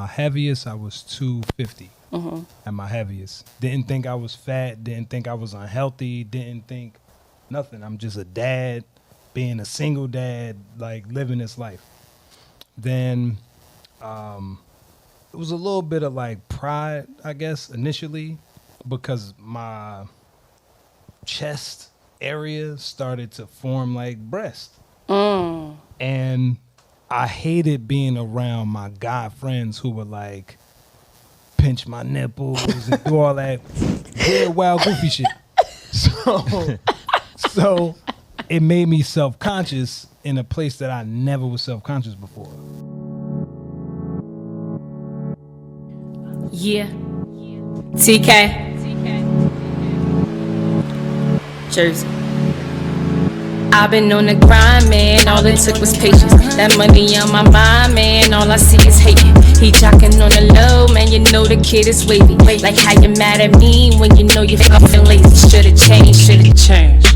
my heaviest, I was 250 at my heaviest. Didn't think I was fat, didn't think I was unhealthy, didn't think nothing. I'm just a dad, being a single dad, like living this life. Then it was a little bit of like pride, I guess, initially, because my chest area started to form like breast. And I hated being around my guy friends who would like pinch my nipples and do all that weird, wild, goofy shit. So it made me self-conscious in a place that I never was self-conscious before. Yeah. TK. Jersey. I've been on the grind, man. All it took was patience. That money on my mind, man. All I see is hating. He jocking on the low, man. You know the kid is wavy. Like how you mad at me when you know you're fucking lazy. Should've changed.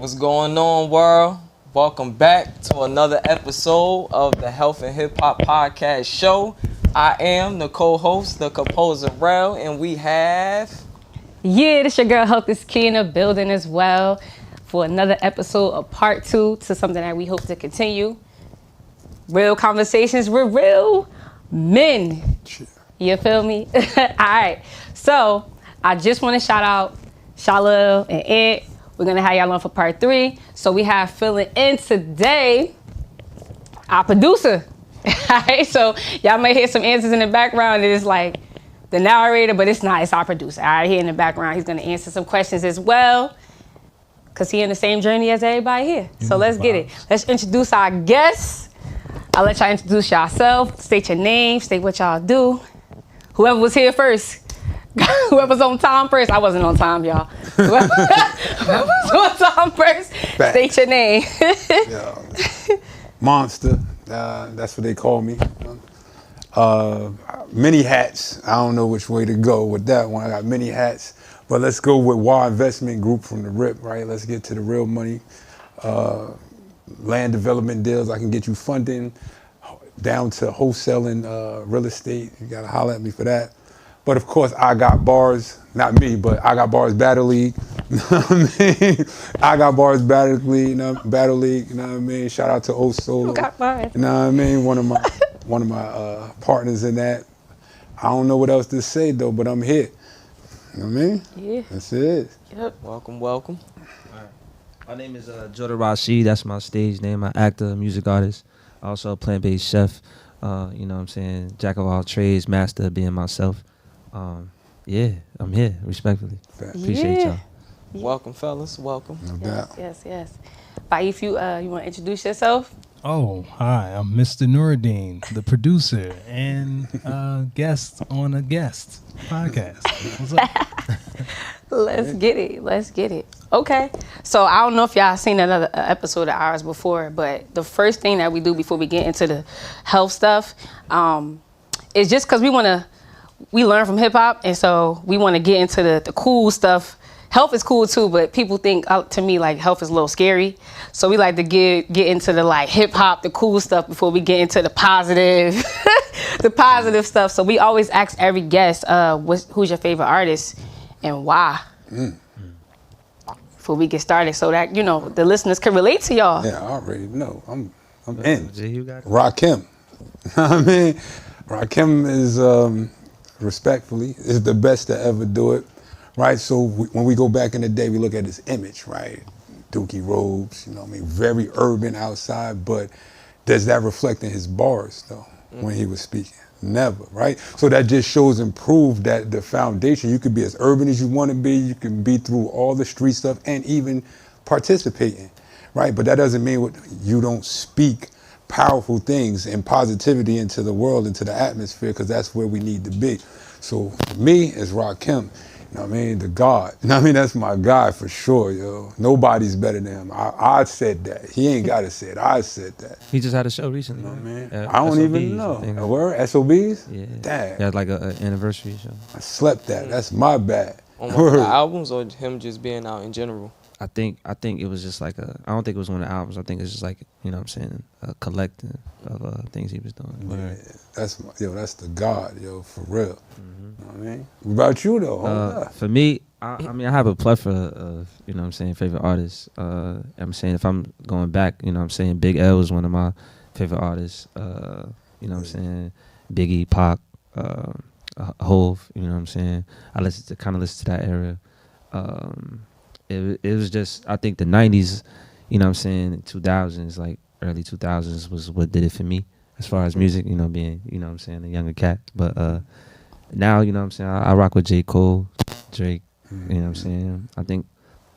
What's going on, world? Welcome back to another episode of the Health and Hip Hop Podcast Show. I am the co-host, the composer, Rel, and we have... Yeah, this your girl Health is Key in the building as well for another episode of part 2 to something that we hope to continue. Real conversations with real men. You feel me? All right. So I just want to shout out Shalil and Ed. We're going to have y'all on for part 3. So we have filling in today our producer. All right. So y'all may hear some answers in the background. It is like the narrator, but it's not. It's our producer. All right, here in the background, he's gonna answer some questions as well, cause he in the same journey as everybody here. So let's get it. Let's introduce our guests. I'll let y'all introduce yourself. State your name. State what y'all do. Whoever was here first. Whoever's on time first. I wasn't on time, y'all. Whoever's on time first. Back. State your name. Monster. That's what they call me. Many hats. I don't know which way to go with that one. I got many hats, but let's go with WA Investment Group from the rip, right? Let's get to the real money. Land development deals. I can get you funding down to wholesaling real estate. You gotta holler at me for that. But of course, I got bars. Not me, but I got bars Battle League. You know what I mean? I got bars Battle League. You know, Battle League. You know what I mean? Shout out to O Solo. Got bars. You know what I mean? One of my partners in that. I don't know what else to say though, but I'm here. You know what I mean? Yeah. That's it. Yep. Welcome. All right. My name is Jordan Rashid. That's my stage name. I'm an actor, music artist. Also a plant-based chef. You know what I'm saying? Jack of all trades, master being myself. Yeah, I'm here, respectfully. Appreciate y'all. Yeah. Welcome, fellas. Welcome. No doubt. Yes. If you want to introduce yourself. Oh, hi, I'm Mr. Nuruddin, the producer and guest on a guest podcast. What's up? Let's get it. Okay. So I don't know if y'all seen another episode of ours before, but the first thing that we do before we get into the health stuff is just because we learn from hip hop, and so we want to get into the cool stuff. Health is cool too, but people think, to me, like health is a little scary. So we like to get into the like hip hop, the cool stuff before we get into the positive, the positive stuff. So we always ask every guest, who's your favorite artist and why? Before we get started, so that the listeners can relate to y'all. Yeah, I already know. I'm in. You got it. Rakim. I mean, Rakim is respectfully is the best to ever do it. Right, so when we go back in the day, we look at his image, right? Dookie robes, you know what I mean? Very urban outside, but does that reflect in his bars, though, when he was speaking? Never, right? So that just shows and proves that the foundation, you could be as urban as you want to be, you can be through all the street stuff and even participating, right? But that doesn't mean you don't speak powerful things and positivity into the world, into the atmosphere, because that's where we need to be. So for me, it's Rakim. You know what I mean? The God. You know what I mean? That's my guy for sure, yo. Nobody's better than him. I said that. He ain't got to say it. I said that. He just had a show recently. You know what I mean? Yeah, I don't SOBs, even know. I think. A word? SOBs? Yeah. Damn. He had like an anniversary show. I slept that. That's my bad. On one of the albums or him just being out in general? I think it was just like I don't think it was one of the albums. I think it's just like, you know what I'm saying, a collective of things he was doing. Yeah, that's the God, yo, for real. You know what I mean? What about you though? For me, I mean, I have a plethora of, you know what I'm saying, favorite artists. I'm saying if I'm going back, you know what I'm saying, Big L was one of my favorite artists. You know what I'm saying, Biggie, Pac, Hove, you know what I'm saying. I kind of listen to that era. It was just, I think the 90s, you know what I'm saying, 2000s, like early 2000s was what did it for me as far as music, you know, being, you know what I'm saying, a younger cat. But now, you know what I'm saying, I rock with J. Cole, Drake, you know what I'm saying. I think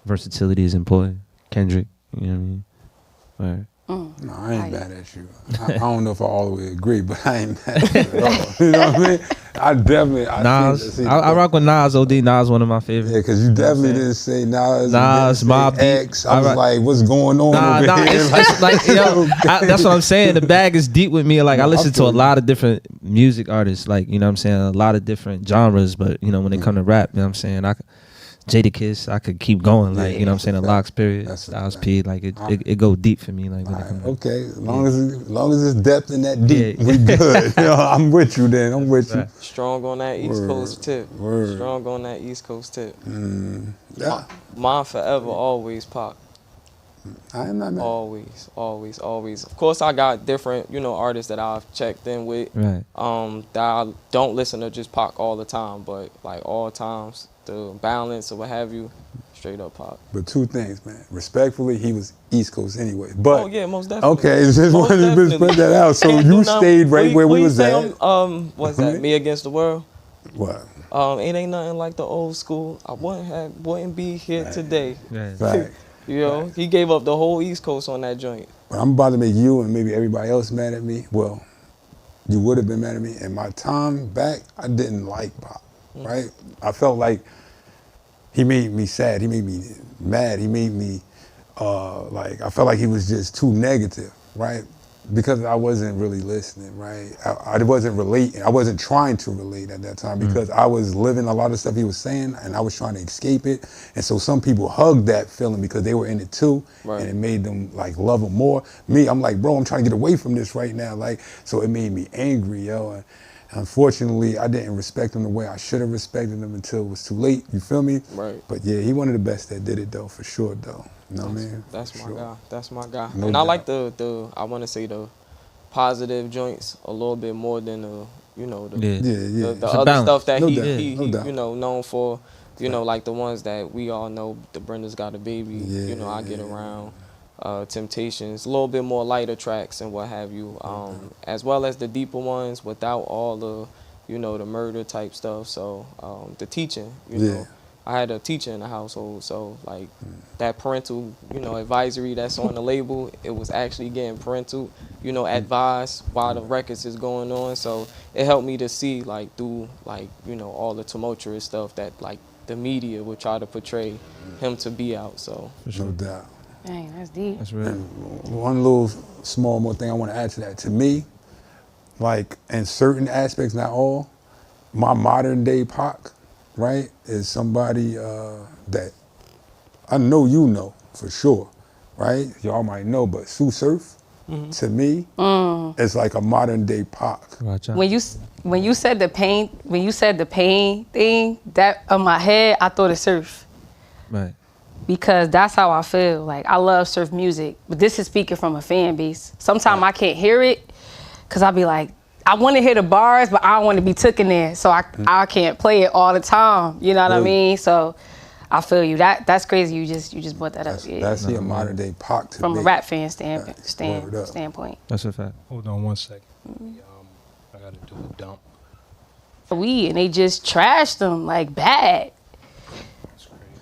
versatility is important. Kendrick, you know what I mean. Right. No, I ain't mad at you. I don't know if I all the way agree, but I ain't mad at you at all. You know what I mean? I definitely. Nas. I rock with Nas. OD. Nas, one of my favorites. Yeah, because you definitely didn't say Nas. Nas, Mobb Deep. X. I was like, what's going on over here? It's like, yo, that's what I'm saying. The bag is deep with me. Like, I listen to a lot of different music artists. Like, you know what I'm saying? A lot of different genres. But, you know, when they come to rap, you know what I'm saying? Jadakiss, I could keep going, like, you know what I'm saying, the Locks period, Styles P, like it go deep for me, like when it comes. Okay, as long as it's depth in that deep, we good. You know, I'm with you then. I'm with you. Strong on that East Coast tip. Strong on that East Coast tip. Yeah. Mine forever, always Pac. I am not mad. Always. Of course, I got different, you know, artists that I've checked in with. Right. That I don't listen to just Pac all the time, but like all times, the balance or what have you, straight up Pac. But two things, man. Respectfully, he was East Coast anyway. But oh yeah, most definitely. Okay, just wanted to spread that out. So you stayed right where we was at. What's that? Me Against the World. What? It ain't nothing like the old school. I wouldn't be here today. Right. You know, he gave up the whole East Coast on that joint. But I'm about to make you and maybe everybody else mad at me. Well, you would have been mad at me. In my time back, I didn't like Pac, right? I felt like he made me sad. He made me mad. He made me, I felt like he was just too negative, right? Because I wasn't really listening, right? I wasn't relating. I wasn't trying to relate at that time because I was living a lot of stuff he was saying and I was trying to escape it. And so some people hugged that feeling because they were in it too, and it made them like love him more. Me, I'm like, bro, I'm trying to get away from this right now. Like, so it made me angry, yo. And unfortunately, I didn't respect him the way I should have respected him until it was too late. You feel me? Right. But yeah, he one of the best that did it though, for sure though. You know what I mean? That's my guy. That's my guy. No and doubt. I like the I want to say the positive joints a little bit more than the the other balance. stuff that No he doubt. you know known for. You know, like the ones that we all know. The Brenda's Got a Baby. You know, I Get Around. Temptations, a little bit more lighter tracks and what have you, as well as the deeper ones without all the, you know, the murder type stuff. So the teaching, you know, I had a teacher in the household, so like that parental, you know, advisory that's on the label, it was actually getting parental, you know, advice while the records is going on. So it helped me to see like through like, you know, all the tumultuous stuff that like the media would try to portray him to be out. So No doubt. Dang, that's deep. That's real. And one little small more thing I want to add to that. To me, like in certain aspects, not all, my modern day Pac, right, is somebody that I know you know for sure, right? Y'all might know, but Sue Surf, to me, is like a modern day Pac. When you said the pain thing, that on my head, I thought of surf. Right. Because that's how I feel. Like, I love surf music, but this is speaking from a fan base. Sometimes I can't hear it because I'll be like, I want to hear the bars, but I don't want to be taken there. So I can't play it all the time. You know what I mean? So I feel you. That's crazy. You just brought that up. Yeah. That's your modern day Pac to From me. a rap fan Word up. standpoint. That's a fact. Hold on 1 second. I gotta do a dump. And they just trashed them like bad.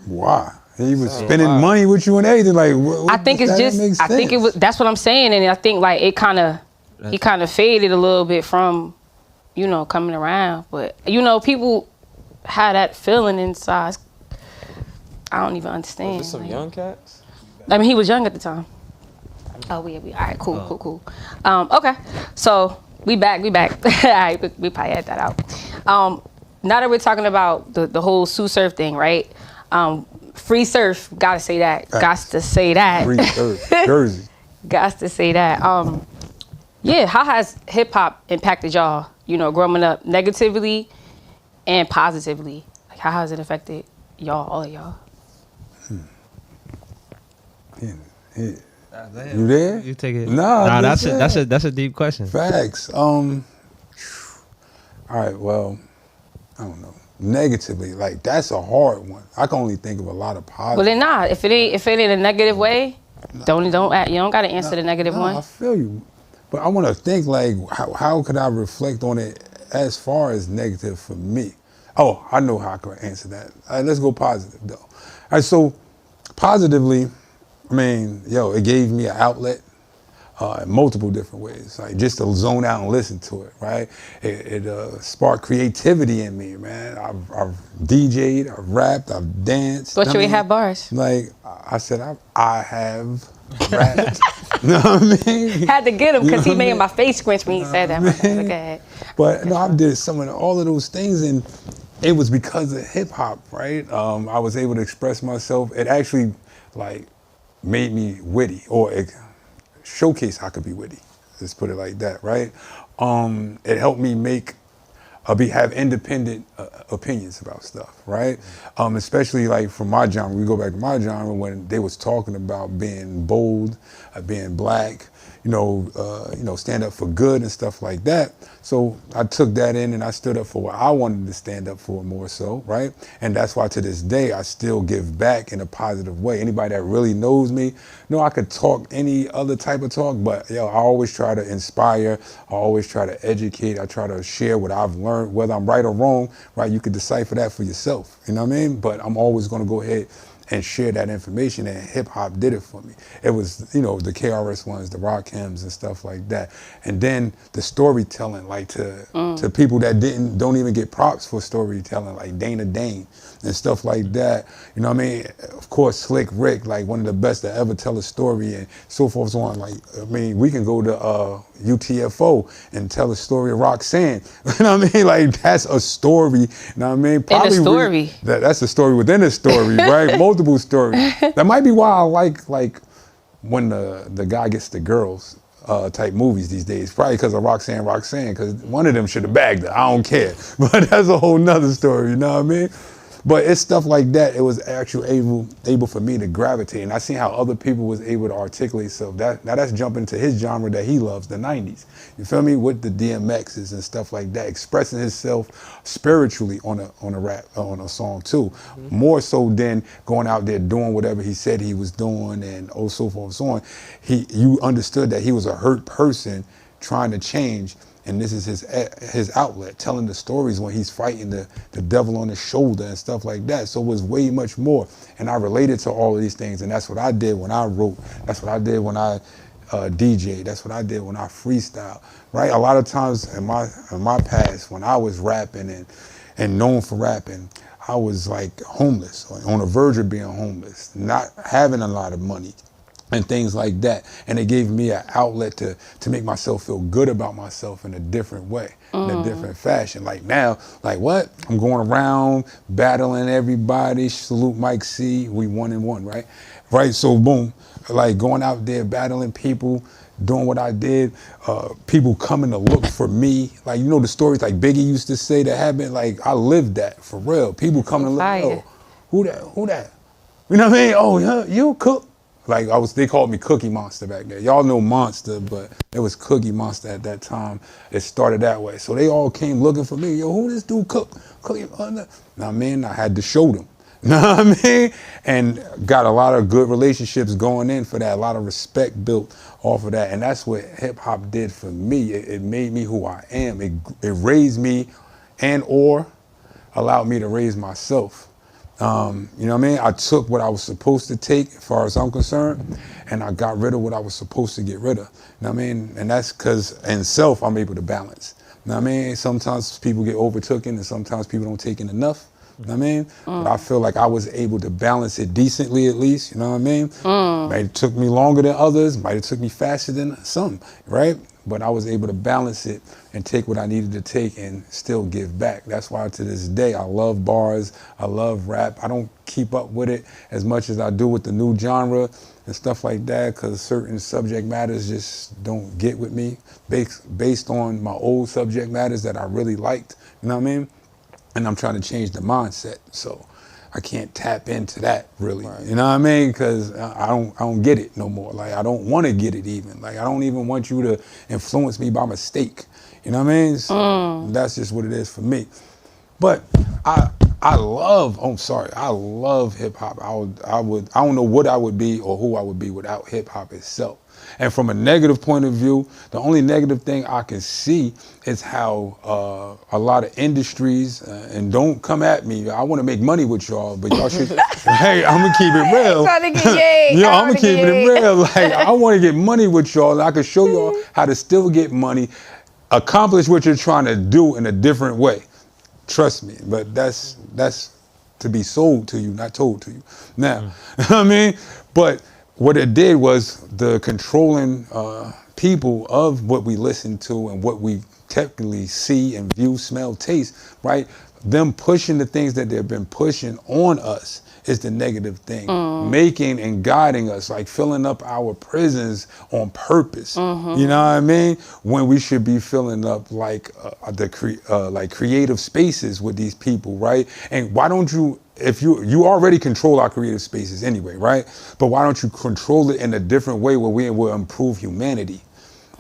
Why? He was spending money with you and everything. Like, I think it's just. I think it was. That's what I'm saying, and I think like he kind of faded a little bit from, you know, coming around. But you know, people had that feeling inside. I don't even understand. Was there some young cats? I mean, he was young at the time. Oh, we all right. Cool. Okay, so we back. All right, we probably had that out. Now that we're talking about the whole Sue Surf thing, right? Free surf. Gotta say that. Gots to say that. Free surf. Jersey. Gots to say that. Yeah, how has hip hop impacted y'all, you know, growing up negatively and positively? Like, how has it affected y'all, all of y'all? You there? You take it. Nah, that's a deep question. Facts. All right, well, I don't know. Negatively, like that's a hard one. I can only think of a lot of positive. Well, then nah. If it ain't a negative way, don't you don't gotta answer the negative one. I feel you, but I want to think like how could I reflect on it as far as negative for me? Oh, I know how I could answer that. All right, let's go positive though. All right, so positively, I mean, it gave me an outlet. In multiple different ways, like just to zone out and listen to it, right? It sparked creativity in me, man. I've DJ'd, I've rapped, I've danced. But you ain't have bars. Like I said, I have rapped. You know what I mean? Had to get him because he made my face squinch when he said that. Okay. But no, I did all of those things, and it was because of hip hop, right? I was able to express myself. It actually like made me witty, or it showcase I could be witty. Let's put it like that, right? It helped me have independent opinions about stuff, right? Especially like from my genre. We go back to my genre when they was talking about being bold, being black, stand up for good and stuff like that. So I took that in and I stood up for what I wanted to stand up for more so, right? And that's why to this day, I still give back in a positive way. Anybody that really knows me, I could talk any other type of talk, but I always try to inspire. I always try to educate. I try to share what I've learned, whether I'm right or wrong, right? You could decipher that for yourself, you know what I mean? But I'm always gonna go ahead and share that information, and hip hop did it for me. It was, the KRS Ones, the Rakims and stuff like that. And then the storytelling, like to people that don't even get props for storytelling, like Dana Dane and stuff like that. You know what I mean? Of course, Slick Rick, like one of the best to ever tell a story and so forth and so on. Like, I mean, we can go to UTFO and tell a story of Roxanne. You know what I mean? Like, that's a story. You know what I mean? Probably in a story. That's a story within a story, right? Multiple stories. That might be why I like when the guy gets the girls type movies these days. Probably because of Roxanne, because one of them should have bagged her. I don't care. But that's a whole nother story, you know what I mean? But it's stuff like that. It was actually able for me to gravitate, and I seen how other people was able to articulate stuff. Now that's jumping to his genre that he loves, the '90s. You feel me? With the DMXs and stuff like that, expressing himself spiritually on a song too, more so than going out there doing whatever he said he was doing and so forth and so on. You understood that he was a hurt person trying to change. And this is his outlet, telling the stories when he's fighting the devil on his shoulder and stuff like that. So it was way much more. And I related to all of these things. And that's what I did when I wrote. That's what I did when I DJ'd. That's what I did when I freestyle, right? A lot of times in my past, when I was rapping and known for rapping, I was like homeless, on the verge of being homeless, not having a lot of money and things like that. And it gave me an outlet to make myself feel good about myself in a different way, in a different fashion. Like now, like what? I'm going around battling everybody, salute Mike C, we 1-1, right? Right, so boom, like going out there battling people, doing what I did, people coming to look for me. Like, the stories like Biggie used to say that happened, like I lived that for real. People coming to look, oh, who that? You know what I mean? Oh, yeah, you cook. Like they called me Cookie Monster back there. Y'all know Monster, but it was Cookie Monster at that time. It started that way. So they all came looking for me. Yo, who this dude Cookie Monster? Now, man, I had to show them. You know what I mean? And got a lot of good relationships going in for that. A lot of respect built off of that. And that's what hip hop did for me. It made me who I am. It raised me or allowed me to raise myself. You know what I mean? I took what I was supposed to take, as far as I'm concerned, and I got rid of what I was supposed to get rid of. You know what I mean? And that's because in self, I'm able to balance. You know what I mean? Sometimes people get overtaken and sometimes people don't take in enough. You know what I mean? But I feel like I was able to balance it decently at least, you know what I mean? Might have took me longer than others, might have took me faster than some, right? but I was able to balance it and take what I needed to take and still give back. That's why to this day I love bars, I love rap. I don't keep up with it as much as I do with the new genre and stuff like that, because certain subject matters just don't get with me based on my old subject matters that I really liked, you know what I mean? And I'm trying to change the mindset, so I can't tap into that really. Right. You know what I mean? Because I don't get it no more. Like, I don't want to get it even. Like, I don't even want you to influence me by mistake. You know what I mean? So that's just what it is for me. But I love hip hop. I don't know what I would be or who I would be without hip hop itself. And from a negative point of view, the only negative thing I can see is how a lot of industries, and don't come at me, I want to make money with y'all, but y'all should, hey, I'm going to keep it real. I'm going to keep it real. Like, I want to get money with y'all, and I can show y'all how to still get money, accomplish what you're trying to do in a different way. Trust me, but that's to be sold to you, not told to you. Now, I mean, but what it did was the controlling people of what we listen to and what we technically see and view, smell, taste, right? Them pushing the things that they've been pushing on us is the negative thing. Making and guiding us, like filling up our prisons on purpose. You know what I mean? When we should be filling up like like creative spaces with these people, right? And why don't you, if you already control our creative spaces anyway, right? But why don't you control it in a different way where we will improve humanity?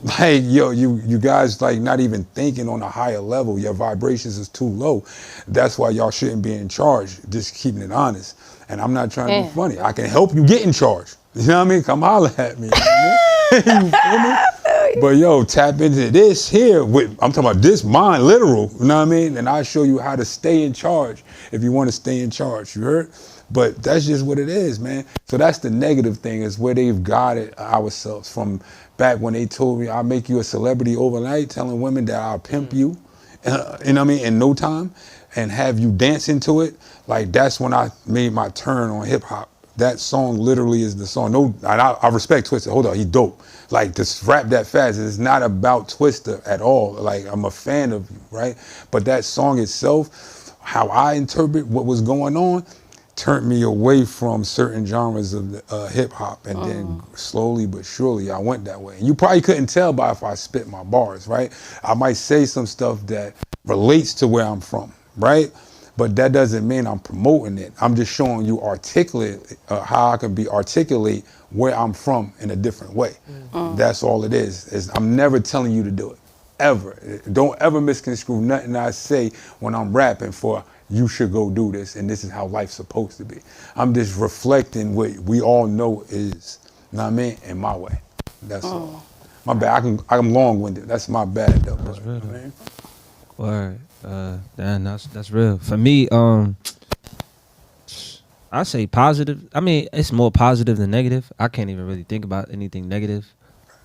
Like, yo, you guys like not even thinking on a higher level. Your vibrations is too low. That's why y'all shouldn't be in charge. Just keeping it honest. And I'm not trying to be funny. I can help you get in charge. You know what I mean? Come holler at me. You feel me? But yo, tap into this here. I'm talking about this mind, literal. You know what I mean? And I'll show you how to stay in charge if you want to stay in charge. You heard? But that's just what it is, man. So that's the negative thing, is where they've guided ourselves from back when they told me I'll make you a celebrity overnight, telling women that I'll pimp you, you know what I mean, in no time, and have you dance into it. Like, that's when I made my turn on hip hop. That song literally is the song. No, I respect Twista. Hold on, he's dope. Like, to rap that fast, it's not about Twista at all. Like, I'm a fan of you, right? But that song itself, how I interpret what was going on, turned me away from certain genres of hip hop, and then slowly but surely I went that way. And you probably couldn't tell by if I spit my bars, right? I might say some stuff that relates to where I'm from, right? But that doesn't mean I'm promoting it. I'm just showing you how I can articulate where I'm from in a different way. That's all it is I'm never telling you to do it, ever. Don't ever misconstrue nothing I say when I'm rapping for you should go do this, and this is how life's supposed to be. I'm just reflecting what we all know is, you know what I mean, in my way. That's all. My bad, I'm long-winded. That's my bad, though. That's real. You know what I mean? Word. Damn, that's real. For me, I say positive. I mean, it's more positive than negative. I can't even really think about anything negative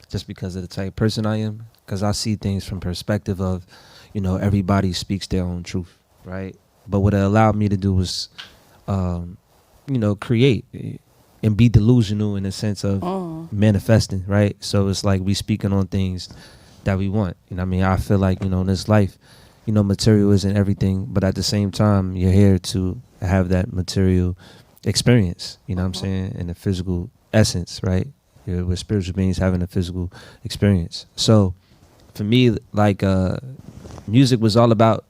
just because of the type of person I am, because I see things from perspective of, everybody speaks their own truth, right? But what it allowed me to do was, create and be delusional in the sense of manifesting, right? So it's like we speaking on things that we want. You know what I mean? I feel like, in this life, material isn't everything, but at the same time, you're here to have that material experience, you know what I'm saying? In the physical essence, right? We're spiritual beings having a physical experience. So for me, like, music was all about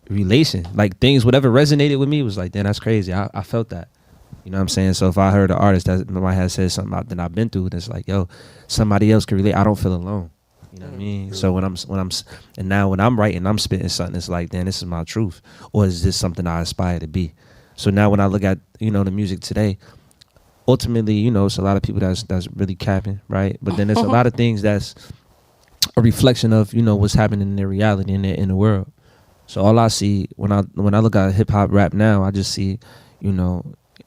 relation, like things, whatever resonated with me was like, damn, that's crazy. I felt that, you know what I'm saying? So if I heard an artist that might have said something that I've been through, it's like, yo, somebody else can relate. I don't feel alone. You know what I mean? So when I'm writing, I'm spitting something, it's like, damn, this is my truth, or is this something I aspire to be? So now when I look at, the music today, ultimately, it's a lot of people that's really capping, right? But then there's a lot of things that's a reflection of, what's happening in their reality in the world. So all I see when I look at hip hop rap now, I just see,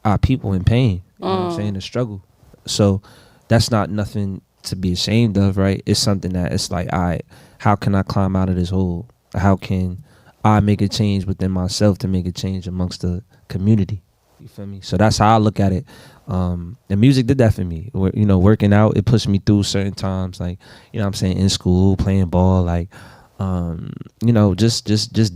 our people in pain, you know what I'm saying, the struggle. So that's not nothing to be ashamed of, right? It's something that it's like, all right, how can I climb out of this hole? How can I make a change within myself to make a change amongst the community? You feel me? So that's how I look at it. And music did that for me. You know, working out, it pushed me through certain times, like, you know what I'm saying, in school, playing ball, like, you know, just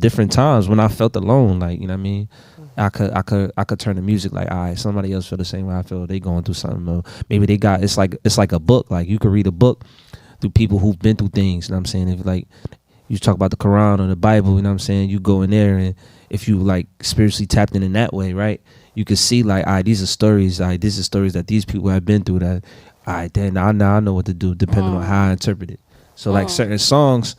different times when I felt alone, like, you know what I mean? I could turn to music like, all right, somebody else feel the same way I feel. They going through something. Or maybe they got, it's like a book. Like, you could read a book through people who've been through things. You know what I'm saying? If like you talk about the Quran or the Bible, you know what I'm saying? You go in there, and if you like spiritually tapped in that way, right? You can see like, all right, these are stories. All right, these are stories that these people have been through. That, all right, then now I know what to do depending on how I interpret it. So like certain songs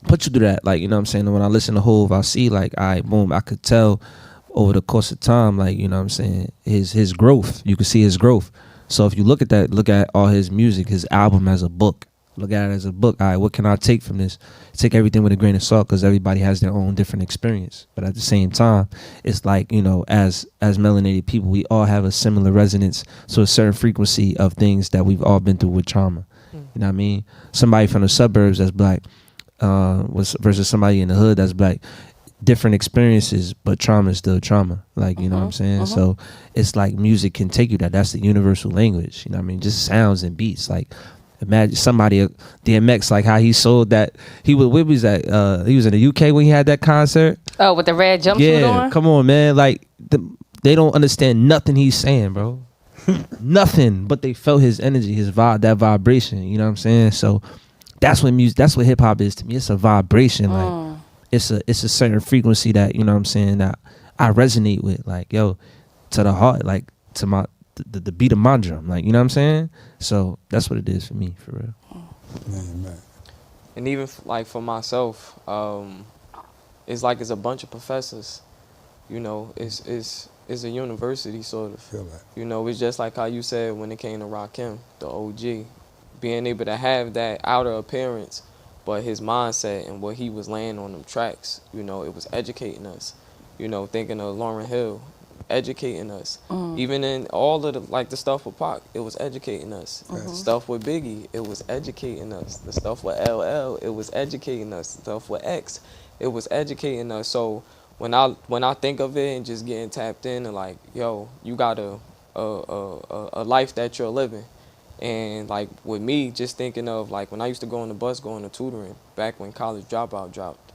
put you through that. Like, you know what I'm saying? And when I listen to Hove, I see like, all right, boom, I could tell over the course of time, like, you know what I'm saying, his growth. You can see his growth. So if you look at that, look at all his music, his album as a book. Look at it as a book. All right, what can I take from this? Take everything with a grain of salt, because everybody has their own different experience. But at the same time, it's like, you know, as melanated people, we all have a similar resonance to a certain frequency of things that we've all been through with trauma. You know what I mean? Somebody from the suburbs that's black versus somebody in the hood that's black. Different experiences, but trauma is still trauma. Like, you know what I'm saying? So it's like music can take you that. That's the universal language. You know what I mean? Just sounds and beats. Like, imagine somebody, DMX, like how he sold that. He was, where was that? He was in the UK when he had that concert. Oh, with the red jumpsuit on? Come on, man. Like, they don't understand nothing he's saying, bro. Nothing, but they felt his energy, his vibe, that vibration. You know what I'm saying? So that's what music, that's what hip hop is to me. It's a vibration. Like, it's a certain frequency that, you know what I'm saying, that I resonate with. Like, yo, to the heart, like to my the beat of my drum. Like, you know what I'm saying? So that's what it is for me, for real. Man. And even like for myself, it's like it's a bunch of professors. You know, it's a university sort of. Feel that. You know, it's just like how you said when it came to Rakim, the OG, being able to have that outer appearance, but his mindset and what he was laying on them tracks, you know, it was educating us. You know, thinking of Lauryn Hill, educating us. Even in all of the, like the stuff with Pac, it was educating us. Stuff with Biggie, it was educating us. The stuff with LL, it was educating us. The stuff with X, it was educating us. So when I think of it and just getting tapped in and like, yo, you got a life that you're living. And like with me, just thinking of like when I used to go on the bus going to tutoring back when College Dropout dropped,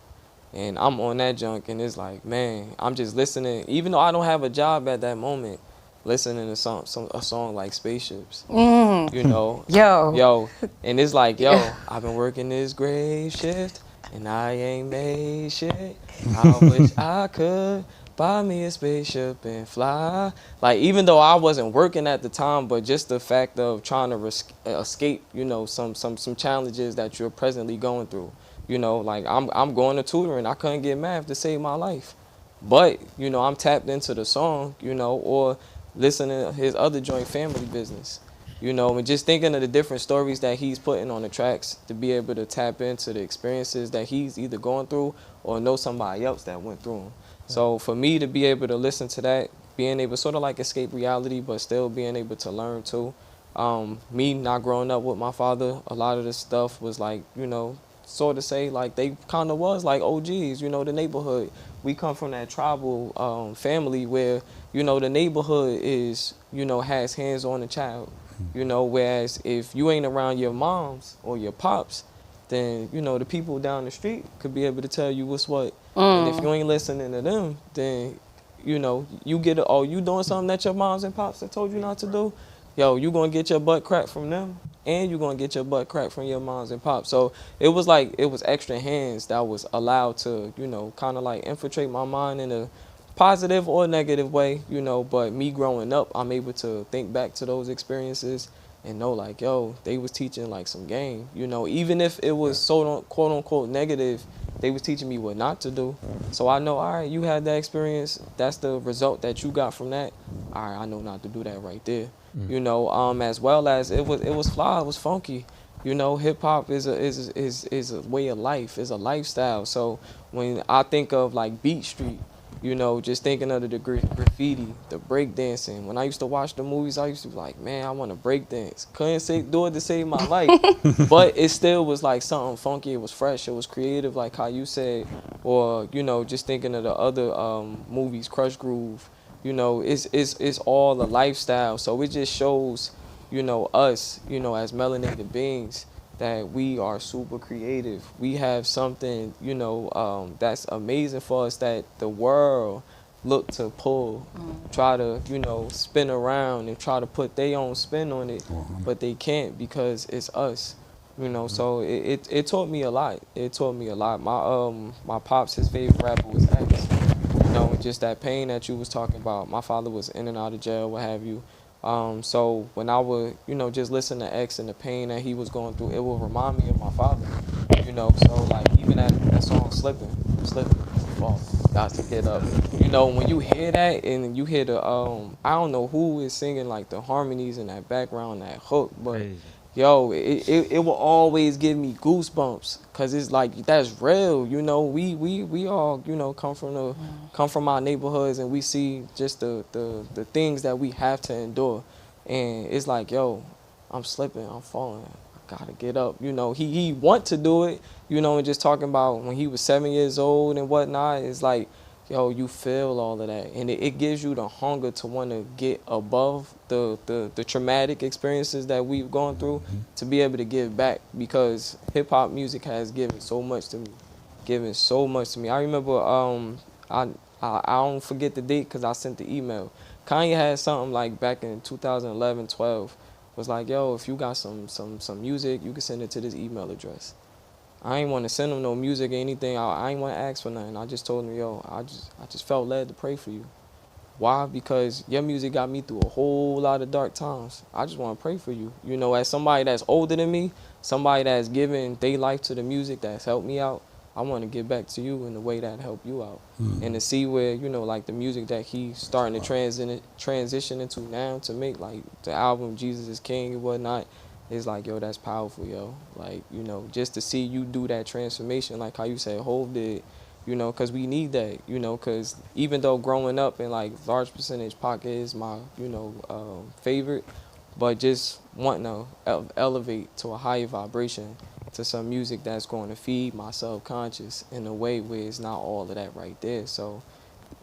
and I'm on that junk, and it's like, man, I'm just listening, even though I don't have a job at that moment, listening to a song like Spaceships, you know, yo, and it's like, yo, I've been working this grave shift and I ain't made shit. I wish I could buy me a spaceship and fly. Like, even though I wasn't working at the time, but just the fact of trying to escape, you know, some challenges that you're presently going through. You know, like I'm going to tutoring. I couldn't get math to save my life. But, you know, I'm tapped into the song, you know, or listening to his other joint, Family Business. You know, and just thinking of the different stories that he's putting on the tracks to be able to tap into the experiences that he's either going through or know somebody else that went through them. So for me to be able to listen to that, being able to sort of like escape reality, but still being able to learn too. Me not growing up with my father, a lot of this stuff was like, you know, sort of say like they kind of was like OGs, you know, the neighborhood. We come from that tribal family where, you know, the neighborhood is, you know, has hands on the child. You know, whereas if you ain't around your moms or your pops, then, you know, the people down the street could be able to tell you what's what. And if you ain't listening to them, then, you know, you get you doing something that your moms and pops have told you not to do, yo, you gonna get your butt cracked from them, and you gonna get your butt cracked from your moms and pops. So it was like, it was extra hands that was allowed to, you know, kind of like infiltrate my mind in a positive or negative way, you know. But me growing up, I'm able to think back to those experiences and know like, yo, they was teaching like some game, you know, even if it was so quote unquote negative, they was teaching me what not to do. So I know, all right, you had that experience, that's the result that you got from that. All right, I know not to do that right there. You know, as well as it was fly, it was funky. You know, hip hop is a way of life, is a lifestyle. So when I think of like Beat Street, you know, just thinking of the graffiti, the break dancing. When I used to watch the movies, I used to be like, man, I want to break dance. Couldn't do it to save my life, but it still was like something funky. It was fresh. It was creative, like how you said. Or, you know, just thinking of the other movies, Crush Groove. You know, it's all a lifestyle. So it just shows, you know, us, you know, as melanated beings, that we are super creative. We have something, you know, that's amazing for us, that the world look to pull, try to, you know, spin around and try to put their own spin on it, but they can't, because it's us. You know, so it taught me a lot. It taught me a lot. My pops, his favorite rapper was X. You know, just that pain that you was talking about. My father was in and out of jail, what have you. So when I would, you know, just listen to X and the pain that he was going through, it would remind me of my father. You know, so like even that song Slipping, fall, got to get up. You know, when you hear that and you hear the I don't know who is singing like the harmonies in that background, that hook, but Crazy. yo, it will always give me goosebumps, cause it's like that's real. You know, we all, you know, come from our neighborhoods, and we see just the things that we have to endure, and it's like, yo, I'm slipping, I'm falling, I gotta get up. You know, he want to do it. You know, and just talking about when he was 7 years old and whatnot, it's like, yo, you feel all of that, and it gives you the hunger to want to get above the traumatic experiences that we've gone through, to be able to give back, because hip hop music has given so much to me, given so much to me. I remember I don't forget the date, because I sent the email. Kanye had something like back in 2011, 12, was like, yo, if you got some music, you can send it to this email address. I ain't want to send him no music or anything. I ain't want to ask for nothing. I just told him, yo, I just felt led to pray for you. Why? Because your music got me through a whole lot of dark times. I just want to pray for you. You know, as somebody that's older than me, somebody that's given their life to the music, that's helped me out, I want to give back to you in the way that helped you out. And to see where, you know, like the music that he's starting to transition into now, to make like the album Jesus is King and whatnot, is like, yo, that's powerful, yo. Like, you know, just to see you do that transformation, like how you said Hov did, you know, because we need that, you know, because even though growing up in like large percentage Pac is my, you know, favorite, but just wanting to elevate to a higher vibration, to some music that's going to feed my subconscious in a way where it's not all of that right there. So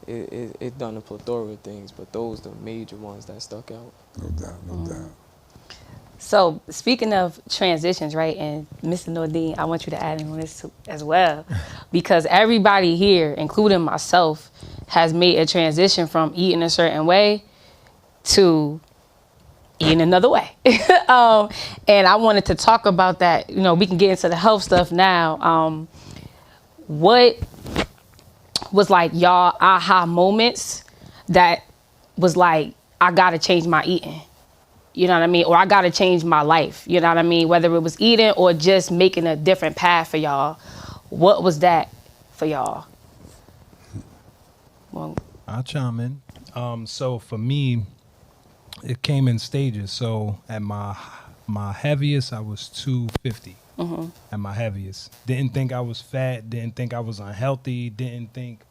it done a plethora of things, but those the major ones that stuck out. No doubt, no doubt. So speaking of transitions, right, and Mr. Nordine, I want you to add in on this too, as well, because everybody here, including myself, has made a transition from eating a certain way to eating another way. And I wanted to talk about that. You know, we can get into the health stuff now. What was like y'all aha moments that was like, I gotta change my eating? You know what I mean? Or I gotta change my life. You know what I mean? Whether it was eating or just making a different path for y'all. What was that for y'all? Well, I'll chime in. So for me, it came in stages. So at my heaviest, I was 250. At my heaviest, didn't think I was fat. Didn't think I was unhealthy. Didn't think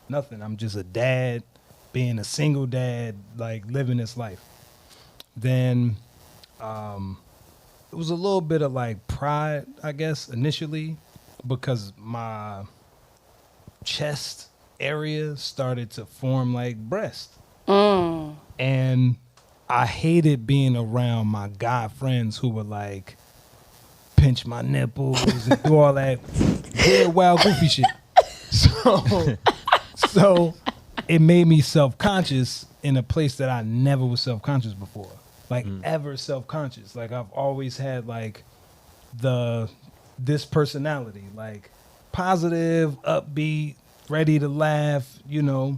nothing. I'm just a dad, being a single dad, like living this life. Then it was a little bit of like pride, I guess, initially, because my chest area started to form like breast. And I hated being around my guy friends who were like, pinch my nipples and do all that weird, wild, goofy shit. So it made me self-conscious in a place that I never was self-conscious before. Like ever self-conscious. Like I've always had like this personality, like positive, upbeat, ready to laugh, you know.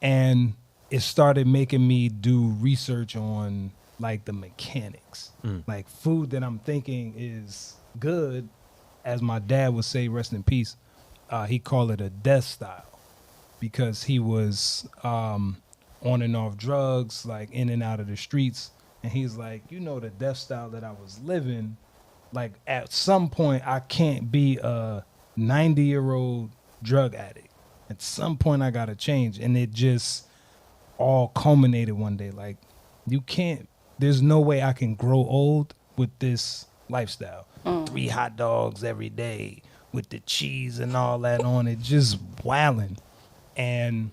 And it started making me do research on like the mechanics. Like food that I'm thinking is good, as my dad would say, rest in peace, he called it a death style, because he was on and off drugs, like in and out of the streets. And he's like, you know, the death style that I was living, like at some point I can't be a 90-year-old drug addict. At some point I gotta change. And it just all culminated one day. Like, you can't, there's no way I can grow old with this lifestyle. 3 hot dogs every day with the cheese and all that on it, just wilding. And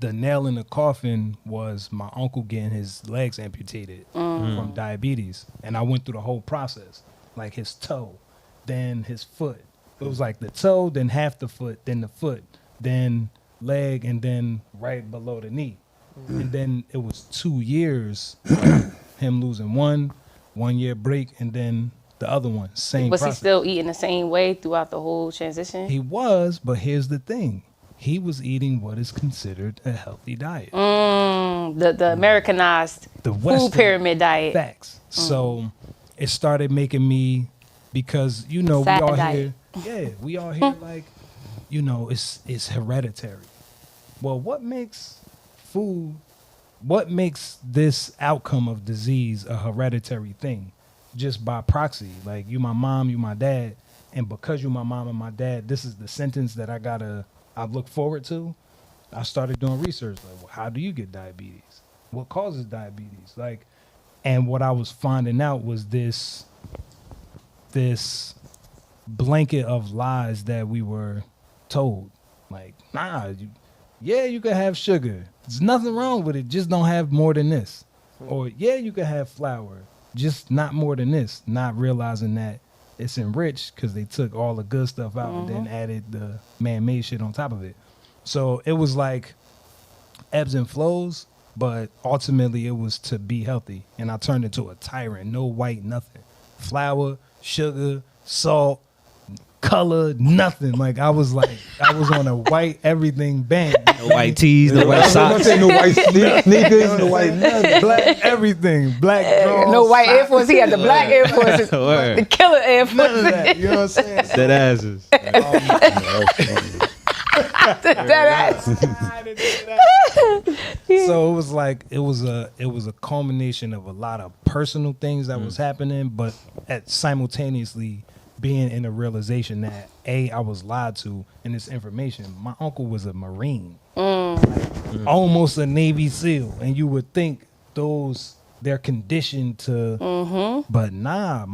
the nail in the coffin was my uncle getting his legs amputated from diabetes. And I went through the whole process, like his toe, then his foot. It was like the toe, then half the foot, then the foot, then leg, and then right below the knee. And then it was 2 years, him losing 1 year break, and then the other one, same Was process. he still eating the same way throughout the whole transition? He was, but here's the thing. He was eating what is considered a healthy diet. The Americanized The food Western pyramid diet. Facts. So it started making me, because, you know, Fad we all diet. here, we all here like, you know, it's hereditary. Well, what makes this outcome of disease a hereditary thing? Just by proxy. Like, you my mom, you my dad, and because you my mom and my dad, this is the sentence that I look forward to. I started doing research. Like, well, how do you get diabetes? What causes diabetes? Like, and what I was finding out was this blanket of lies that we were told. Like, nah, you can have sugar. There's nothing wrong with it. Just don't have more than this. Or, yeah, you can have flour. Just not more than this. Not realizing that it's enriched because they took all the good stuff out and then added the man-made shit on top of it. So it was like ebbs and flows, but ultimately it was to be healthy. And I turned into a tyrant. No white, nothing. Flour, sugar, salt, color, nothing. Like I was on a white everything band. No white tees, no white socks. No white sneakers, no white nothing. Black everything. Black drawers, No white Air socks. Force. He had the black Air Forces. Word. The killer Air None of Forces. that. You know what I'm saying? Dead asses. That ass. So it was like it was a culmination of a lot of personal things that was happening, but simultaneously being in a realization that I was lied to in this information. My uncle was a Marine, almost a Navy SEAL, and you would think they're conditioned to, but nah,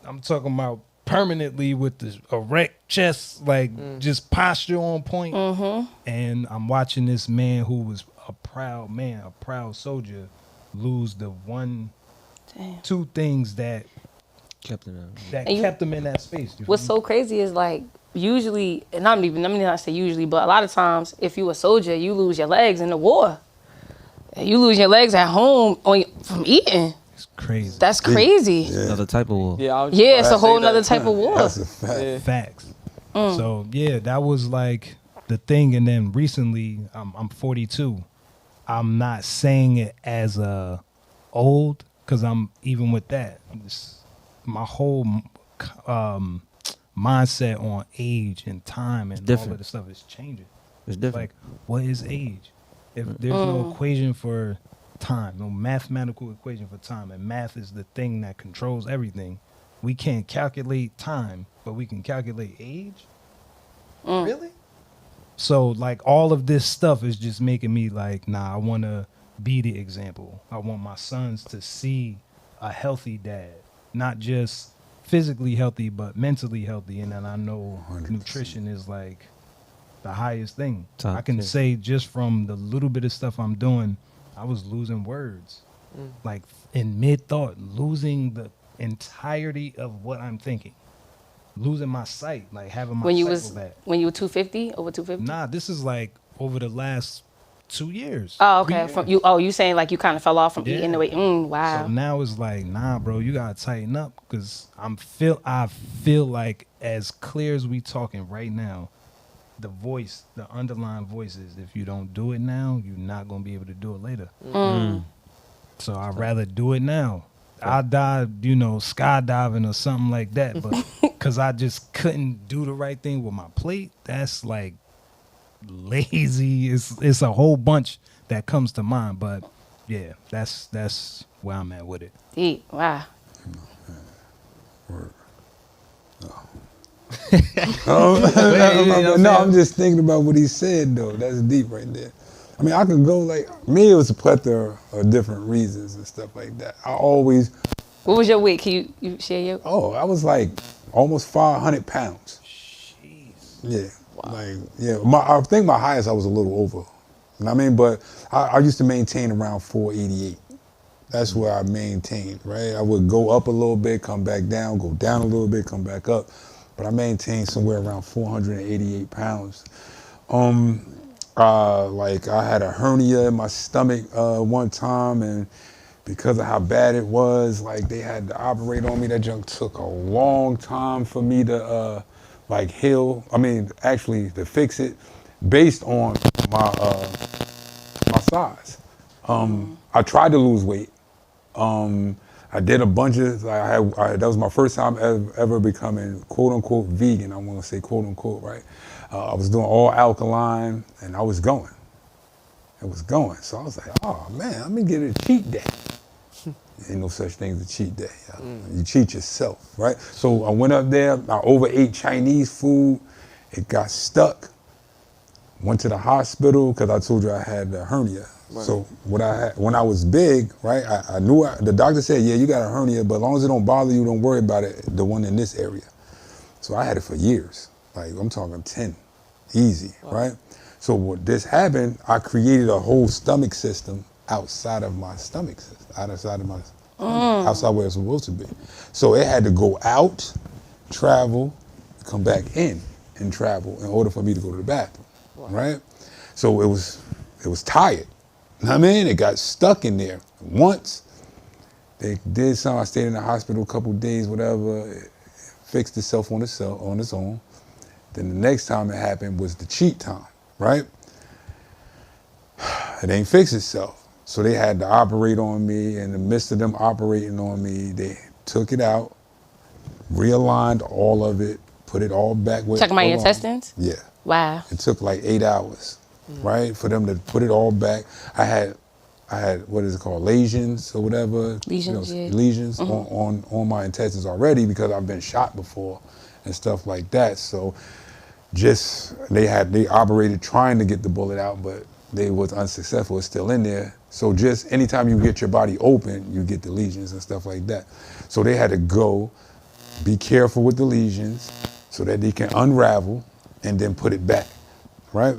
I'm talking about permanently with the erect chest, like just posture on point. And I'm watching this man who was a proud man, a proud soldier, lose the two things that Kept him out. kept him in that space. You What's feel me? so crazy is like usually, and let me not say usually, but a lot of times if you a soldier, you lose your legs in the war. You lose your legs at home from eating. It's crazy. That's crazy. Another type of war. Yeah, I was Yeah, just it's about a to say whole that. nother type of war. That's a fact. Yeah. Facts. So yeah, that was like the thing. And then recently, I'm 42. I'm not saying it as old, because I'm even with that. My whole mindset on age and time and all different. of the stuff is changing. It's different. Like, what is age? If there's no equation for time, no mathematical equation for time, and math is the thing that controls everything, we can't calculate time, but we can calculate age? Really? So, like, all of this stuff is just making me like, nah, I want to be the example. I want my sons to see a healthy dad, not just physically healthy, but mentally healthy. And then I know 100%. nutrition is like the highest thing. Top I can 10. say just from the little bit of stuff I'm doing, I was losing words. Like in mid-thought, losing the entirety of what I'm thinking. Losing my sight, like having my When you sight was go back. when you were 250, over 250. Nah, this is like over the last 2 years. Oh, 3 okay. years. From you. Oh, you saying like you kind of fell off from Yeah. eating the way. Wow. So now it's like, nah, bro, you gotta tighten up, because I feel like as clear as we talking right now, the voice, the underlying voices, if you don't do it now, you're not gonna be able to do it later. So I'd rather do it now. I died, skydiving or something like that, but because I just couldn't do the right thing with my plate, that's like lazy. It's a whole bunch that comes to mind, but yeah, that's where I'm at with it. Deep. Wow. No, I'm just thinking about what he said, though. That's deep right there. I mean, I could go like, me, it was a plethora of different reasons and stuff like that. I always, What was your weight? Can you share your? I was like almost 500 pounds. Jeez. Yeah. Like, yeah. I think my highest, I was a little over You know what I mean? But I used to maintain around 488. That's where I maintained, right? I would go up a little bit, come back down, go down a little bit, come back up. But I maintained somewhere around 488 pounds. Like I had a hernia in my stomach one time, and because of how bad it was, like they had to operate on me. That junk took a long time for me to like heal. I mean, actually to fix it, based on my size. I tried to lose weight. I did a bunch of, that was my first time ever becoming quote unquote vegan. I want to say quote unquote, right? I was doing all alkaline and I was going. It was going. So I was like, oh man, let me get a cheat day. Ain't no such thing as a cheat day. You cheat yourself, right? So I went up there, I overate Chinese food. It got stuck. Went to the hospital because I told you I had a hernia. Right. So when I was big, right, I knew, the doctor said, yeah, you got a hernia, but as long as it don't bother you, don't worry about it, the one in this area. So I had it for years. Like, I'm talking 10, easy, right? So when this happened, I created a whole stomach system outside of my stomach system, outside where it's supposed to be. So it had to go out, travel, come back in, and travel in order for me to go to the bathroom, right? So it was tired. You know what I mean? It got stuck in there. Once they did something, I stayed in the hospital a couple days, whatever. It fixed itself on its own. Then the next time it happened was the cheat time, right? It ain't fixed itself. So they had to operate on me. In the midst of them operating on me, they took it out, realigned all of it, put it all back where it Talking about your belonged. intestines? Yeah. Wow. It took like 8 hours, right, for them to put it all back. I had what is it called, lesions or whatever. Lesions, yeah. Lesions on my intestines already because I've been shot before and stuff like that. So they operated trying to get the bullet out, but they was unsuccessful. It's still in there. So just anytime you get your body open, you get the lesions and stuff like that. So they had to go, be careful with the lesions so that they can unravel and then put it back, right?